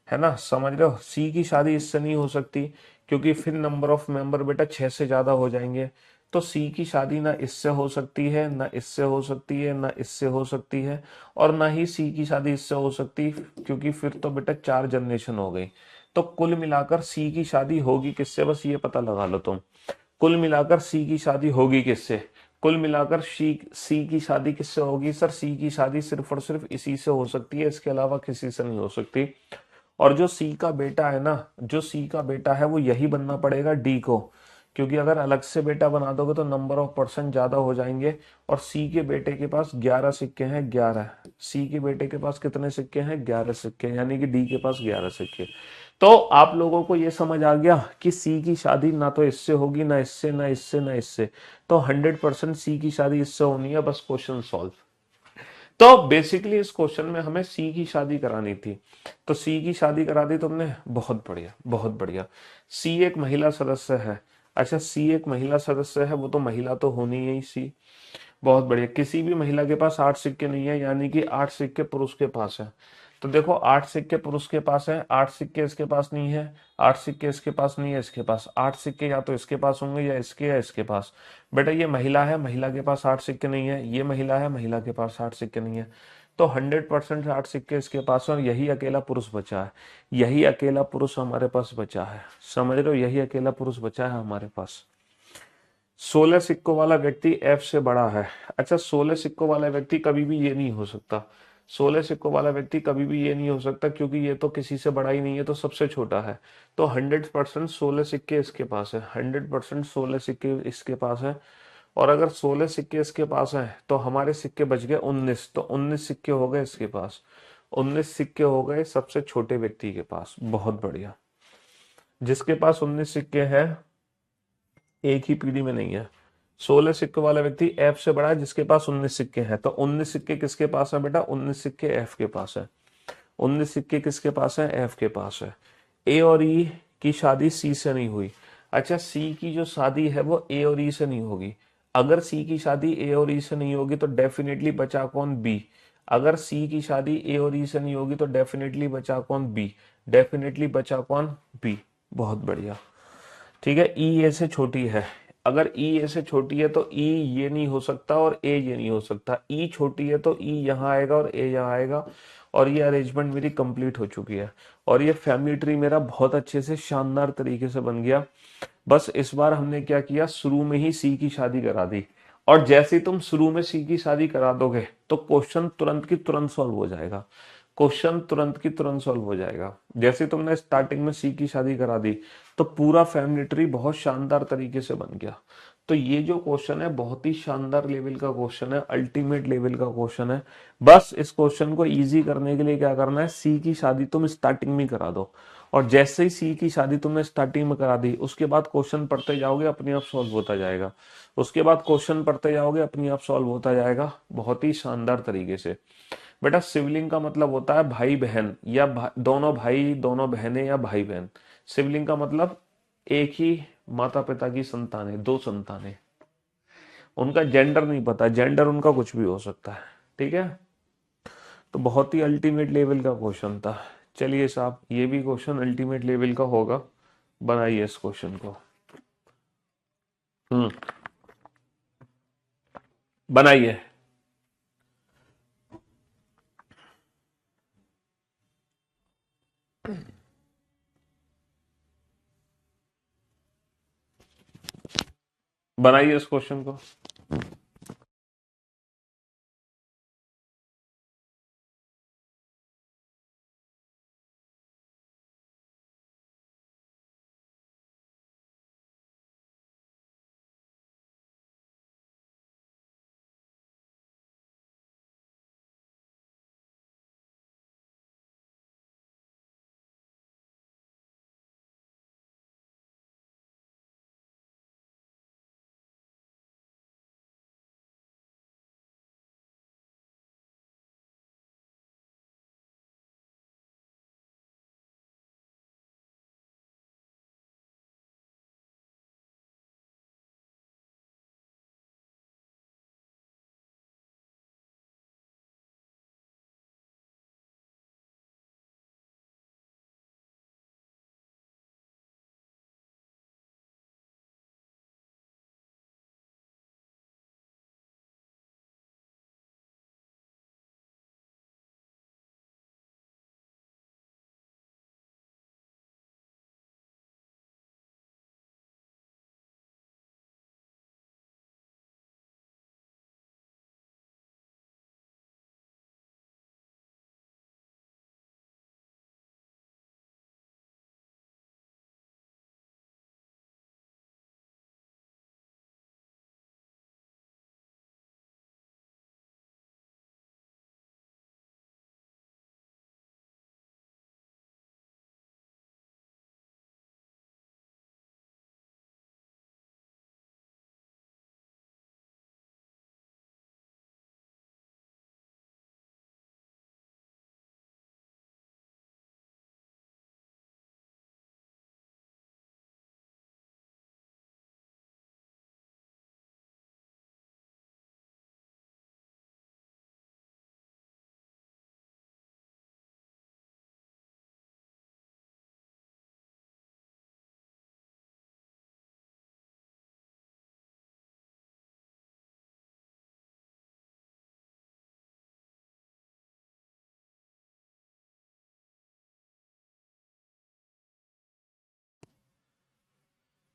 है ना, समझ रहे हो? सी की शादी इससे नहीं हो सकती, क्योंकि फिर नंबर ऑफ मेंबर बेटा 6 से ज्यादा हो जाएंगे। तो सी की शादी ना इससे हो सकती है, ना इससे हो सकती है, ना इससे हो सकती है, और ना ही सी की शादी इससे हो सकती, क्योंकि फिर तो बेटा 4 जनरेशन हो गई। तो कुल मिलाकर सी की शादी होगी किससे, बस ये पता लगा लो तुम। कुल मिलाकर सी की शादी होगी किससे? कुल मिलाकर सी की शादी किससे होगी? सर सी की शादी सिर्फ और सिर्फ इसी से हो सकती है, इसके अलावा किसी से नहीं हो सकती। और जो सी का बेटा है ना, जो सी का बेटा है वो यही बनना पड़ेगा डी को, क्योंकि अगर अलग से बेटा बना दोगे तो नंबर ऑफ पर्सन ज्यादा हो जाएंगे। और सी के बेटे के पास 11 सिक्के हैं, 11। सी के बेटे के पास कितने सिक्के हैं? 11 सिक्के, यानी कि डी के पास 11 सिक्के। तो आप लोगों को ये समझ आ गया कि सी की शादी ना तो इससे होगी, ना इससे, ना इससे, ना इससे। तो 100% सी की शादी इससे होनी है, बस क्वेश्चन सॉल्व। तो बेसिकली इस क्वेश्चन में हमें सी की शादी करानी थी, तो सी की शादी करा दी तुमने, बहुत बढ़िया, बहुत बढ़िया। सी एक महिला सदस्य है। अच्छा, सी एक महिला सदस्य है, वो तो महिला तो होनी है ही सी। बहुत बढ़िया। किसी भी महिला के पास 8 सिक्के नहीं है, यानी कि 8 सिक्के पुरुष के पास है। तो देखो, 8 सिक्के पुरुष के पास है, 8 सिक्के इसके पास नहीं है, 8 सिक्के इसके पास नहीं है, इसके पास 8 सिक्के या तो इसके पास होंगे या इसके पास। बेटा ये महिला है, महिला के पास 8 सिक्के नहीं है, ये महिला है, महिला के पास 8 सिक्के नहीं है। तो 100% 8 सिक्के इसके पास है, और यही अकेला पुरुष बचा है। यही अकेला पुरुष हमारे पास बचा है। समझ रहे हो? यही अकेला पुरुष बचा है हमारे पास। 16 सिक्कों वाला व्यक्ति एफ से बड़ा है। अच्छा, 16 सिक्कों वाला व्यक्ति कभी भी ये नहीं हो सकता। 16 सिक्कों वाला व्यक्ति कभी भी ये नहीं हो सकता, क्योंकि ये तो किसी से बड़ा ही नहीं है, तो सबसे छोटा है। तो 100% 16 सिक्के इसके पास है, 100% 16 सिक्के इसके पास है। और अगर 16 सिक्के इसके पास है तो हमारे सिक्के बच गए 19, तो 19 सिक्के हो गए इसके पास। 19 सिक्के हो गए सबसे छोटे व्यक्ति के पास। बहुत बढ़िया। जिसके पास 19 सिक्के हैं, एक ही पीढ़ी में नहीं है। 16 सिक्के वाला व्यक्ति एफ से बड़ा है, जिसके पास 19 सिक्के हैं। तो 19 सिक्के किसके पास है बेटा? 19 सिक्के एफ के पास है। 19 सिक्के किसके पास है? एफ के पास है। ए और ई की शादी सी से नहीं हुई। अच्छा, सी की जो शादी है वो ए और ई से नहीं होगी। अगर सी की शादी ए और ई से नहीं होगी तो डेफिनेटली बचा कौन? बी। अगर सी की शादी ए और ई से नहीं होगी तो डेफिनेटली बचा कौन, बी। डेफिनेटली बचा कौन, बी। बहुत बढ़िया। ठीक है, ई ए से छोटी है। अगर ई ए से छोटी है तो ई ये नहीं हो सकता और ए ये नहीं हो सकता। ई छोटी है तो ई यहाँ आएगा और ए यहाँ आएगा। और ये अरेंजमेंट मेरी कंप्लीट हो चुकी है और ये फैमिली ट्री मेरा बहुत अच्छे से शानदार तरीके से बन गया। बस इस बार हमने क्या किया, शुरू में ही सी की शादी करा दी। और जैसे ही तुम शुरू में सी की शादी करा दोगे तो क्वेश्चन तुरंत की तुरंत सॉल्व हो जाएगा। क्वेश्चन तुरंत की तुरंत सॉल्व हो जाएगा। जैसे तुमने स्टार्टिंग में सी की शादी करा दी तो पूरा फैमिली ट्री बहुत शानदार तरीके से बन गया। तो ये जो क्वेश्चन है बहुत ही शानदार लेवल का क्वेश्चन है, अल्टीमेट लेवल का क्वेश्चन है। बस इस क्वेश्चन को इजी करने के लिए क्या करना है, सी की शादी तुम स्टार्टिंग में करा दो। और जैसे ही सी की शादी तुमने स्टार्टिंग में करा दी उसके बाद क्वेश्चन पढ़ते जाओगे अपने आप सॉल्व होता जाएगा। उसके बाद क्वेश्चन पढ़ते जाओगे अपने आप सॉल्व होता जाएगा बहुत ही शानदार तरीके से। बेटा सिबलिंग का मतलब होता है भाई बहन या दोनों भाई दोनों बहनें या भाई बहन। सिबलिंग का मतलब एक ही माता पिता की संतानें, दो संतानें। उनका जेंडर नहीं पता, जेंडर उनका कुछ भी हो सकता है। ठीक है, तो बहुत ही अल्टीमेट लेवल का क्वेश्चन था। चलिए साहब, ये भी क्वेश्चन अल्टीमेट लेवल का होगा, बनाइए इस क्वेश्चन को। हम्म, बनाइए। बनाइए इस क्वेश्चन को।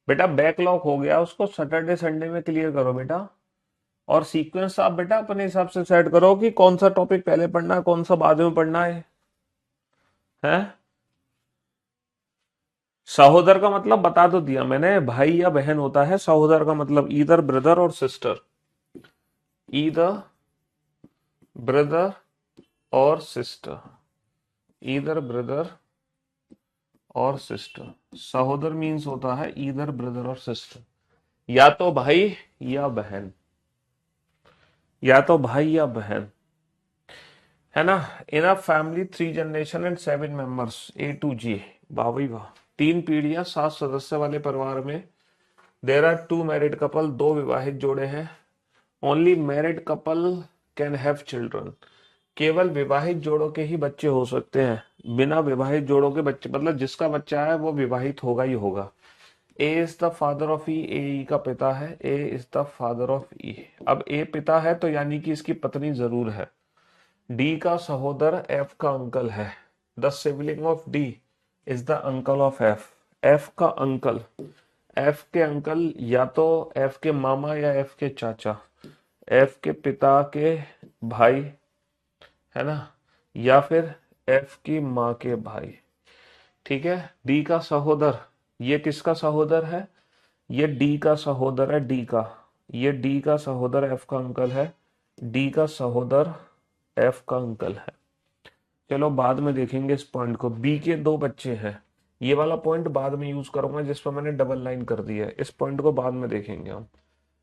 बेटा बैकलॉग हो गया, उसको सैटरडे संडे में क्लियर करो बेटा। और सीक्वेंस आप बेटा अपने हिसाब से सेट करो कि कौन सा टॉपिक पहले पढ़ना है कौन सा बाद में पढ़ना है। सहोदर का मतलब बता तो दिया मैंने, भाई या बहन होता है। सहोदर का मतलब ईदर ब्रदर और सिस्टर, ईदर ब्रदर और सिस्टर, ईदर ब्रदर और सिस्टर। सहोदर मीन्स होता है ईदर ब्रदर और सिस्टर, या तो भाई या बहन, या तो भाई या बहन, है ना। In a family 3 generation and 7 members, A to G। वाह भाई वाह, 3 पीढ़ियां 7 सदस्य वाले परिवार में देर आर 2 मैरिड कपल, 2 विवाहित जोड़े हैं। Only married couple can have children, केवल विवाहित जोड़ों के ही बच्चे हो सकते हैं, बिना विवाहित जोड़ों के बच्चे मतलब जिसका बच्चा है वो विवाहित होगा ही होगा। A is the father of ई, ए ई का पिता है, A is the father of ई। अब ए पिता है तो यानी कि इसकी पत्नी जरूर है। डी का सहोदर एफ का अंकल है। The sibling of D is the uncle of F. F का अंकल, एफ के अंकल या तो एफ के मामा या एफ के चाचा, एफ के पिता के भाई, है ना, या फिर एफ की माँ के भाई। ठीक है। डी का सहोदर, ये किसका सहोदर है? ये डी का सहोदर है, डी का। ये डी का सहोदर एफ का अंकल है, डी का सहोदर एफ का अंकल है। चलो बाद में देखेंगे इस पॉइंट को। बी के दो बच्चे हैं, ये वाला पॉइंट बाद में यूज करूंगा जिस पर मैंने डबल लाइन कर दी है, इस पॉइंट को बाद में देखेंगे हम।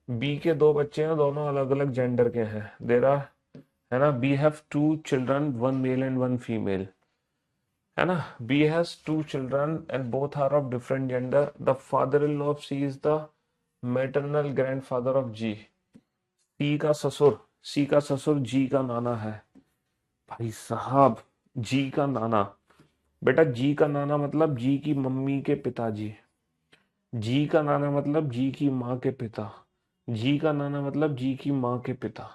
बी के दो बच्चे हैं, दोनों अलग अलग जेंडर के हैं। देर आर, है ना, B have two children, one male and one female, है ना। B has two children and both are of different gender. The father in law of C is the maternal grandfather of G. C का ससुर, सी का ससुर जी का नाना है। भाई साहब, जी का नाना, बेटा जी का नाना मतलब जी की मम्मी के पिताजी, जी का नाना मतलब जी की माँ के पिता, जी का नाना मतलब जी की माँ के पिता।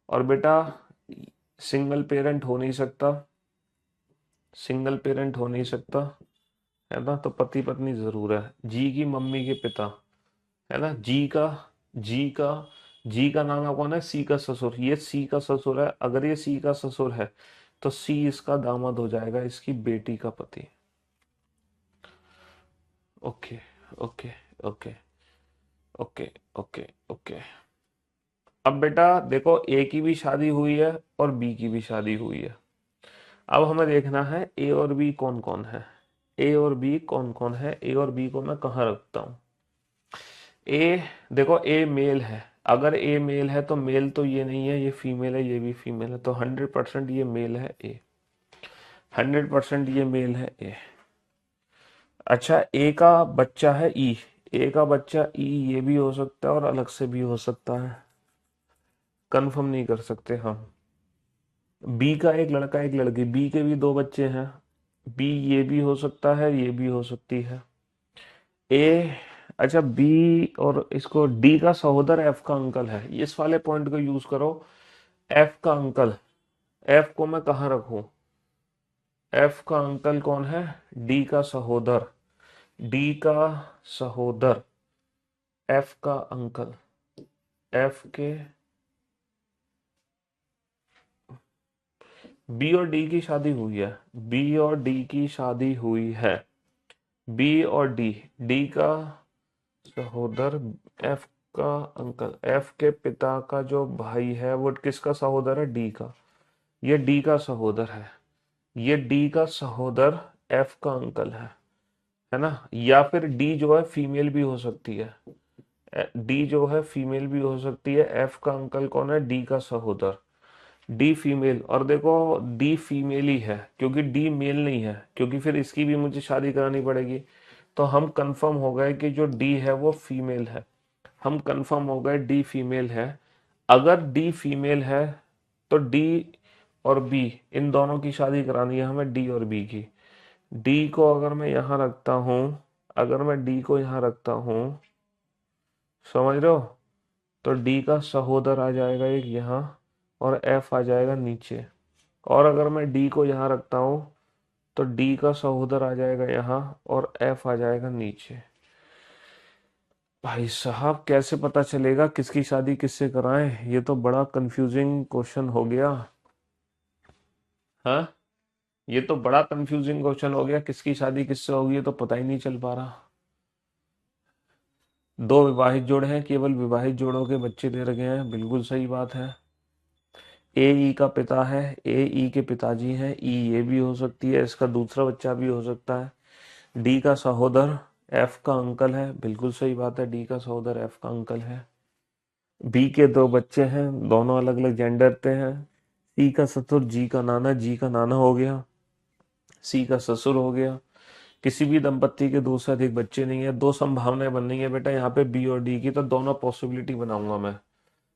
और बेटा सिंगल पेरेंट हो नहीं सकता, सिंगल पेरेंट हो नहीं सकता, है ना, तो पति पत्नी जरूर है। जी की मम्मी के पिता, है ना, जी का जी का नाना कौन है? सी का ससुर। ये सी का ससुर है, अगर ये सी का ससुर है तो सी इसका दामाद हो जाएगा, इसकी बेटी का पति। Okay okay okay okay okay okay. अब बेटा देखो, ए की भी शादी हुई है और बी की भी शादी हुई है। अब हमें देखना है ए और बी कौन कौन है। ए और बी कौन कौन है? ए और बी को मैं कहाँ रखता हूँ? ए, देखो ए मेल है, अगर ए मेल है तो मेल तो ये नहीं है, ये फीमेल है, ये भी फीमेल है, तो 100% ये मेल है ए, 100% ये मेल है ए। अच्छा, ए का बच्चा है ई, ए का बच्चा ई, ये भी हो सकता है और अलग से भी हो सकता है, कंफर्म नहीं कर सकते हम। बी का एक लड़का एक लड़की, बी के भी दो बच्चे हैं, बी ये भी हो सकता है, ये भी हो सकती है। ए, अच्छा बी और इसको डी का सहोदर एफ का अंकल है, इस वाले पॉइंट को यूज करो। एफ का अंकल, एफ को मैं कहाँ रखूं? एफ का अंकल कौन है? डी का सहोदर, डी का सहोदर एफ का अंकल, एफ के, बी और डी की शादी हुई है, बी और डी की शादी हुई है, बी और डी, डी का सहोदर एफ का अंकल, एफ के पिता का जो भाई है वो किसका सहोदर है? डी का। ये डी का सहोदर है, ये डी का सहोदर एफ का अंकल है ना। या फिर डी जो है फीमेल भी हो सकती है, डी जो है फीमेल भी हो सकती है। एफ का अंकल कौन है? डी का सहोदर, डी फीमेल। और देखो डी फीमेल ही है क्योंकि डी मेल नहीं है, क्योंकि फिर इसकी भी मुझे शादी करानी पड़ेगी। तो हम कंफर्म हो गए कि जो डी है वो फीमेल है, हम कंफर्म हो गए डी फीमेल है। अगर डी फीमेल है तो डी और बी, इन दोनों की शादी करानी है हमें, डी और बी की। डी को अगर मैं यहाँ रखता हूँ, अगर मैं डी को यहाँ रखता हूँ, समझ रहे हो, तो डी का सहोदर आ जाएगा एक यहाँ और एफ आ जाएगा नीचे। और अगर मैं डी को यहाँ रखता हूँ तो डी का सहोदर आ जाएगा यहाँ और एफ आ जाएगा नीचे। भाई साहब कैसे पता चलेगा किसकी शादी किससे कराएं? ये तो बड़ा कंफ्यूजिंग क्वेश्चन हो गया। हाँ, ये तो बड़ा कंफ्यूजिंग क्वेश्चन हो गया, किसकी शादी किससे होगी ये तो पता ही नहीं चल पा रहा। दो विवाहित जोड़े हैं, केवल विवाहित जोड़ों के बच्चे दे रखे हैं, बिल्कुल सही बात है। ए ई का पिता है, ए ई के पिताजी हैं, ई ये भी हो सकती है, इसका दूसरा बच्चा भी हो सकता है। डी का सहोदर एफ का अंकल है, बिल्कुल सही बात है, डी का सहोदर एफ का अंकल है। बी के दो बच्चे हैं, दोनों अलग अलग जेंडर पे हैं। सी का ससुर जी का नाना, जी का नाना हो गया, सी का ससुर हो गया। किसी भी दंपत्ति के दो से अधिक बच्चे नहीं है, दो संभावनाएं बन रही है बेटा यहाँ पे बी और डी की, तो दोनों पॉसिबिलिटी बनाऊंगा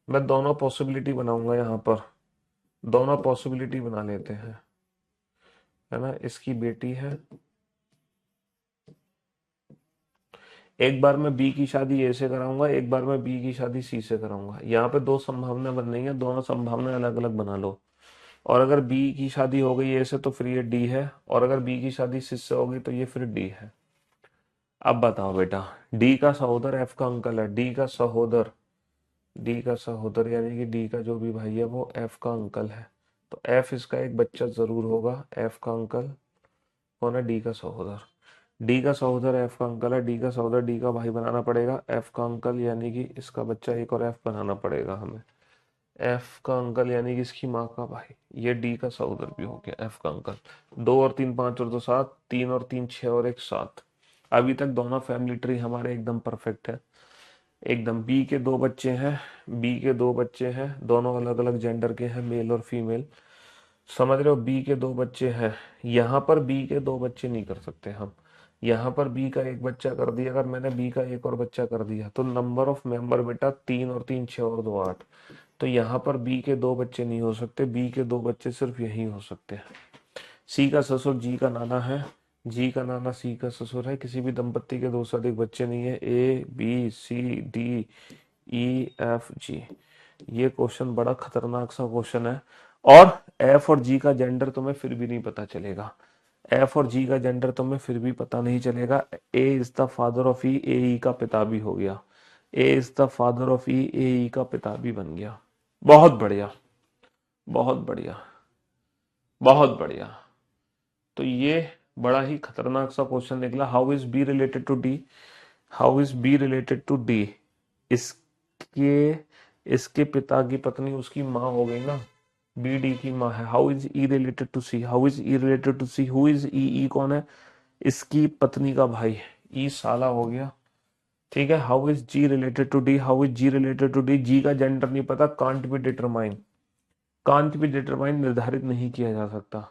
मैं दोनों पॉसिबिलिटी बनाऊंगा यहाँ पर। दोनों पॉसिबिलिटी बना लेते हैं, है ना। इसकी बेटी है, एक बार मैं बी की शादी ए से कराऊंगा, एक बार मैं बी की शादी सी से कराऊंगा। यहाँ पे दो संभावना बन रही है, दोनों संभावनाएं अलग अलग बना लो। और अगर बी की शादी हो गई ए से तो फिर ये डी है, और अगर बी की शादी सी से हो गई तो ये फिर डी है। अब बताओ बेटा, डी का सहोदर एफ का अंकल है, डी का सहोदर, डी का सहोदर यानी कि डी का जो भी भाई है वो एफ का अंकल है, तो एफ इसका एक बच्चा जरूर होगा, एफ का अंकल कौन है, डी का सहोदर। डी का सहोदर एफ का अंकल है, डी का सहोदर डी का भाई बनाना पड़ेगा, एफ का अंकल यानी कि इसका बच्चा एक और एफ बनाना पड़ेगा हमें। एफ का अंकल यानी कि इसकी माँ का भाई, ये डी का सहोदर भी हो गया, एफ का अंकल। दो और तीन पांच और दो सात, तीन और तीन छह और एक सात। अभी तक दोनों फैमिली ट्री हमारे एकदम परफेक्ट है, एकदम। बी के दो बच्चे हैं, बी के दो बच्चे हैं, दोनों अलग अलग जेंडर के हैं, मेल और फीमेल। समझ रहे हो, बी के दो बच्चे हैं। यहाँ पर बी के दो बच्चे नहीं कर सकते हम, यहाँ पर बी का एक बच्चा कर दिया, अगर मैंने बी का एक और बच्चा कर दिया तो नंबर ऑफ मेंबर बेटा तीन और तीन छह और दो आठ। तो यहाँ पर बी के दो बच्चे नहीं हो सकते, बी के दो बच्चे सिर्फ यही हो सकते हैं। सी का ससुर जी का नाना है, जी का नाना सी का ससुर है, किसी भी दंपत्ति के दो से अधिक बच्चे नहीं है, A B C D E F G. ये क्वेश्चन बड़ा खतरनाक सा क्वेश्चन है। और एफ और जी का जेंडर तुम्हें फिर भी नहीं पता चलेगा, एफ और जी का जेंडर तुम्हें फिर भी पता नहीं चलेगा। ए इज द फादर ऑफ ई, ए ई का पिता भी हो गया, ए इज द फादर ऑफ ई, ए ई का पिता भी बन गया। बहुत बढ़िया, बहुत बढ़िया, बहुत बढ़िया। तो ये बड़ा ही खतरनाक सा क्वेश्चन निकला, how is B related to D, how is B related to D. इसके इसके पिता की पत्नी उसकी माँ हो गई ना, बी डी की माँ है। How is E related to C, how is E related to C, who is E, E कौन है, इसकी पत्नी का भाई, ई साला हो गया, ठीक है। How is G related to D, how is G related to D, G का जेंडर नहीं पता, can't be determine, can't be determine निर्धारित नहीं किया जा सकता,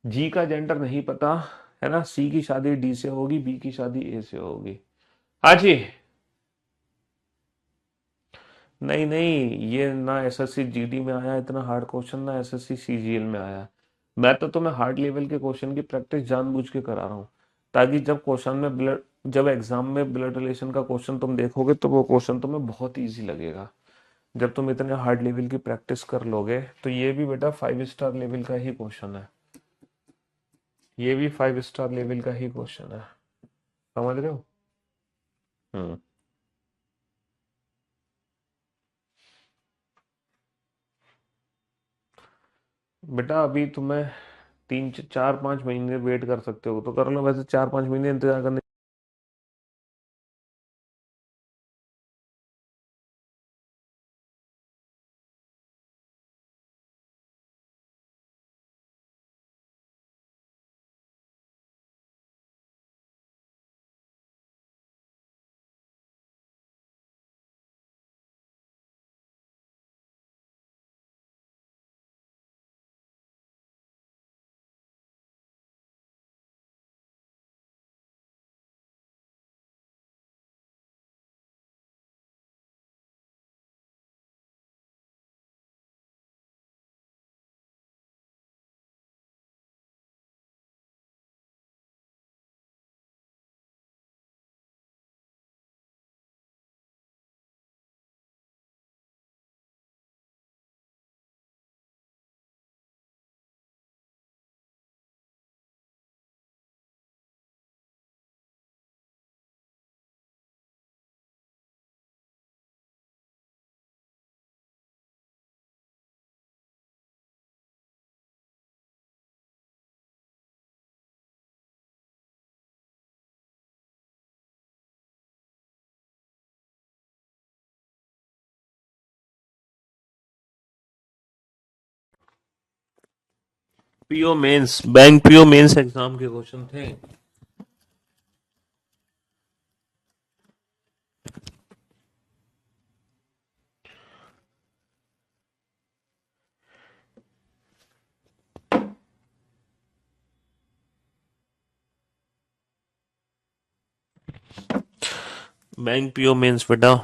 जी का जेंडर नहीं पता, है ना। सी की शादी डी से होगी, बी की शादी ए से होगी। हाँ जी। नहीं नहीं, ये ना एसएससी जीडी में आया इतना हार्ड क्वेश्चन, ना एसएससी सीजीएल में आया। मैं तो तुम्हें हार्ड लेवल के क्वेश्चन की प्रैक्टिस जानबूझ के करा रहा हूँ, ताकि जब क्वेश्चन में ब्लड, जब एग्जाम में ब्लड रिलेशन का क्वेश्चन तुम देखोगे तो वो क्वेश्चन तुम्हें बहुत इजी लगेगा। जब तुम इतने हार्ड लेवल की प्रैक्टिस कर लोगे तो ये भी बेटा 5 स्टार लेवल का ही क्वेश्चन है, ये भी 5 स्टार लेवल का ही क्वेश्चन है। समझ रहे हो। हम्म। बेटा अभी तुम्हें 3 4 5 महीने वेट कर सकते हो तो कर लो, वैसे 4 5 महीने इंतजार करने। PO mains, bank PO mains exam के क्वेश्चन थे। बैंक पीओ मेंस बेटा।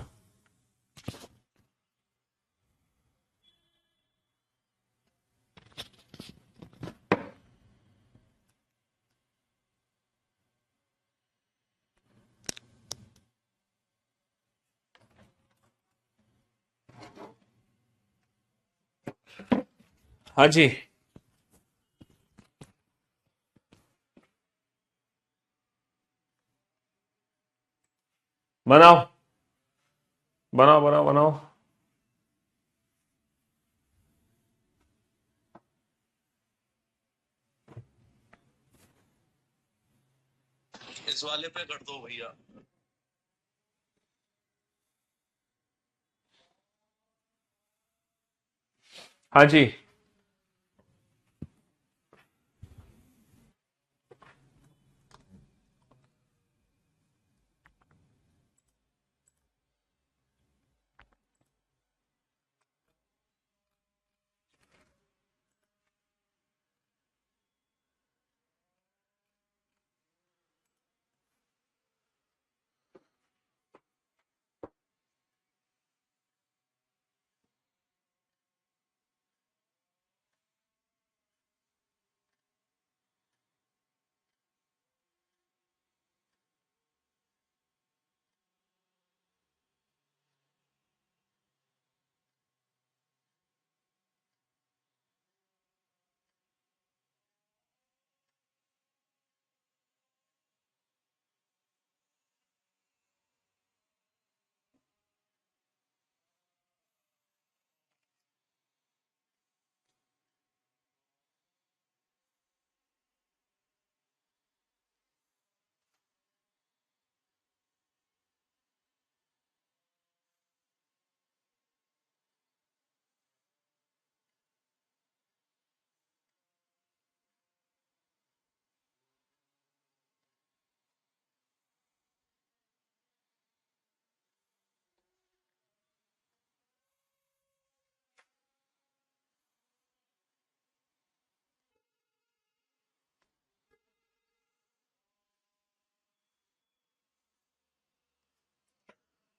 हाँ जी, बनाओ बनाओ बनाओ बनाओ। इस वाले पे कर दो भैया। हाँ जी।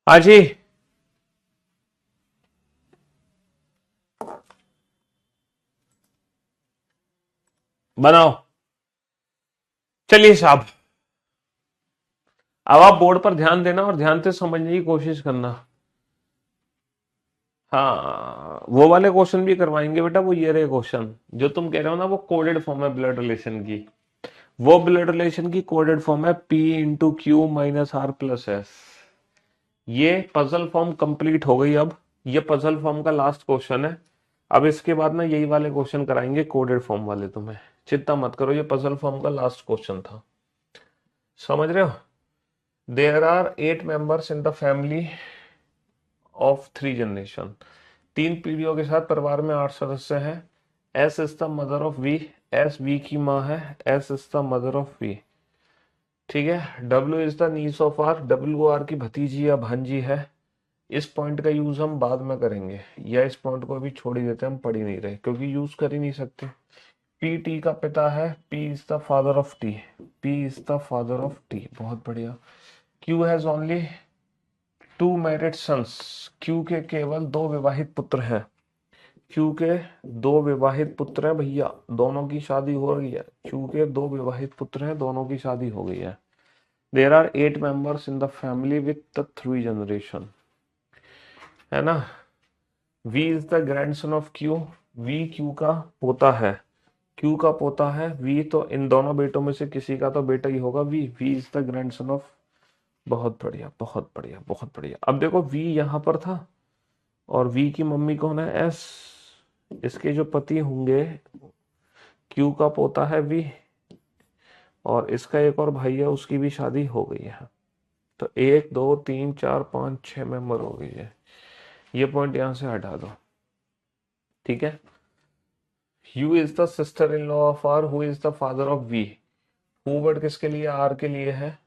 हाँ जी, बनाओ। चलिए साहब, अब आप बोर्ड पर ध्यान देना और ध्यान से समझने की कोशिश करना। हाँ, वो वाले क्वेश्चन भी करवाएंगे बेटा। वो ये रहे क्वेश्चन जो तुम कह रहे हो ना, वो कोडेड फॉर्म है ब्लड रिलेशन की। वो ब्लड रिलेशन की कोडेड फॉर्म है P into Q minus R plus S. ये पजल फॉर्म कंप्लीट हो गई अब। ये पजल फॉर्म का लास्ट क्वेश्चन है। अब इसके बाद ना यही वाले क्वेश्चन कराएंगे कोडेड फॉर्म वाले तुम्हें। चिंता मत करो, ये पजल फॉर्म का लास्ट क्वेश्चन था। समझ रहे हो? There are 8 members in the family of 3 generation. 3 पीढ़ियों के साथ परिवार में 8 सदस्य हैं। S is the mother of V. S V की माँ है। S is the mother of V. ठीक है। W is the niece of R. W R की भतीजी या भांजी है। इस पॉइंट का यूज हम बाद में करेंगे, या इस पॉइंट को अभी छोड़ ही देते हैं, हम पढ़ ही नहीं रहे क्योंकि यूज कर ही नहीं सकते। पी टी का पिता है। P is the father of T. P is the father of T. बहुत बढ़िया। Q has only 2 married sons. Q के केवल 2 विवाहित पुत्र हैं। क्यू के 2 विवाहित पुत्र हैं भैया, दोनों की शादी हो रही है। क्यू के 2 विवाहित पुत्र हैं, दोनों की शादी हो गई है। There are 8 members in the family with the 3 generation. है ना? V is the grandson of Q. V Q का पोता है। क्यू का पोता है। वी तो इन दोनों बेटों में से किसी का तो बेटा ही होगा। V V is the grandson of. बहुत बढ़िया बहुत बढ़िया बहुत बढ़िया। अब देखो, वी यहां पर था और वी की मम्मी कौन है? एस। इसके जो पति होंगे, क्यू का पोता है वी, और इसका एक और भाई है, उसकी भी शादी हो गई है। तो 1 2 3 4 5 6 मेंबर हो गई है। ये पॉइंट यहां से हटा दो। ठीक है। U is the sister in law of R. Who is the father of V. Who word किसके लिए? आर के लिए है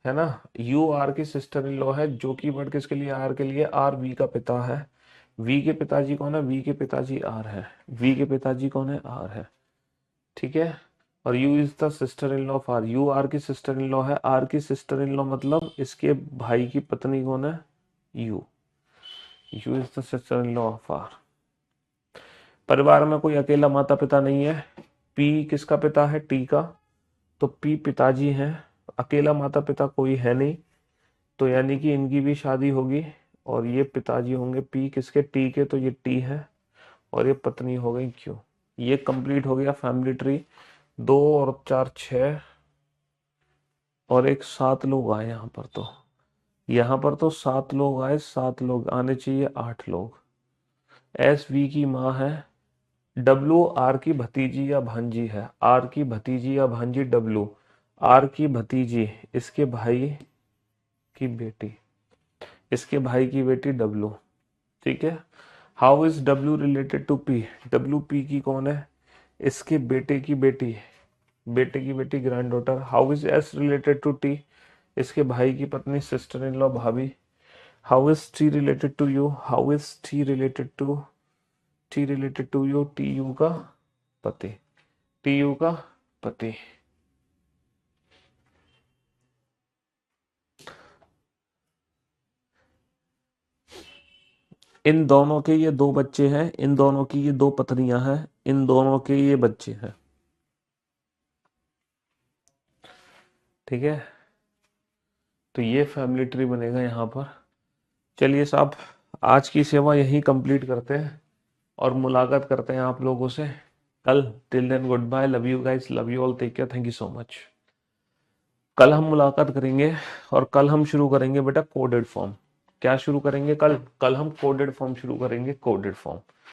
ना? यू आर की सिस्टर इन लॉ है, जो की वर्ड किसके लिए? आर के लिए। आर वी का पिता है। वी के पिताजी कौन है? वी के पिताजी आर है। वी के पिताजी कौन है? आर है। ठीक है। और U is the sister in law of R. U R की सिस्टर इन लॉ है। आर की सिस्टर इन लॉ मतलब इसके भाई की पत्नी कौन है? U. U is the sister in law of R. परिवार में कोई अकेला माता पिता नहीं है। पी किसका पिता है? टी का। तो पी पिताजी हैं। अकेला माता पिता कोई है नहीं, तो यानी कि इनकी भी शादी होगी। और ये पिताजी होंगे पी किसके? टी के। तो ये टी है और ये पत्नी हो गई क्यू। ये कंप्लीट हो गया फैमिली ट्री। 2 और 4 6 और एक 7 लोग आए यहाँ पर, तो यहाँ पर तो 7 लोग आए, 7 लोग आने चाहिए, 8 लोग। एस वी की माँ है, डब्लू आर की भतीजी या भांजी है, आर की भतीजी या भांजी डब्लू, आर की भतीजी, इसके भाई की बेटी, इसके भाई की बेटी डब्लू। ठीक है। How is W related to P, W P की कौन है, इसके बेटे की बेटी, बेटे की बेटी granddaughter. How is S related to T, इसके भाई की पत्नी सिस्टर इन लॉ भाभी। How is T related to U, how is T related to, T related to U, T U का पति, टी यू का पति। इन दोनों के ये 2 बच्चे हैं, इन दोनों की ये 2 पत्नियां हैं, इन दोनों के ये बच्चे हैं। ठीक है। तो ये फैमिली ट्री बनेगा यहाँ पर। चलिए साहब, आज की सेवा यहीं कंप्लीट करते हैं और मुलाकात करते हैं आप लोगों से कल। Till then goodbye, love you guys, love you all, take care, thank you so much. कल हम मुलाकात करेंगे और कल हम शुरू करेंगे बेटा कोडेड फॉर्म। क्या शुरू करेंगे कल? कल हम कोडेड फॉर्म शुरू करेंगे, कोडेड फॉर्म।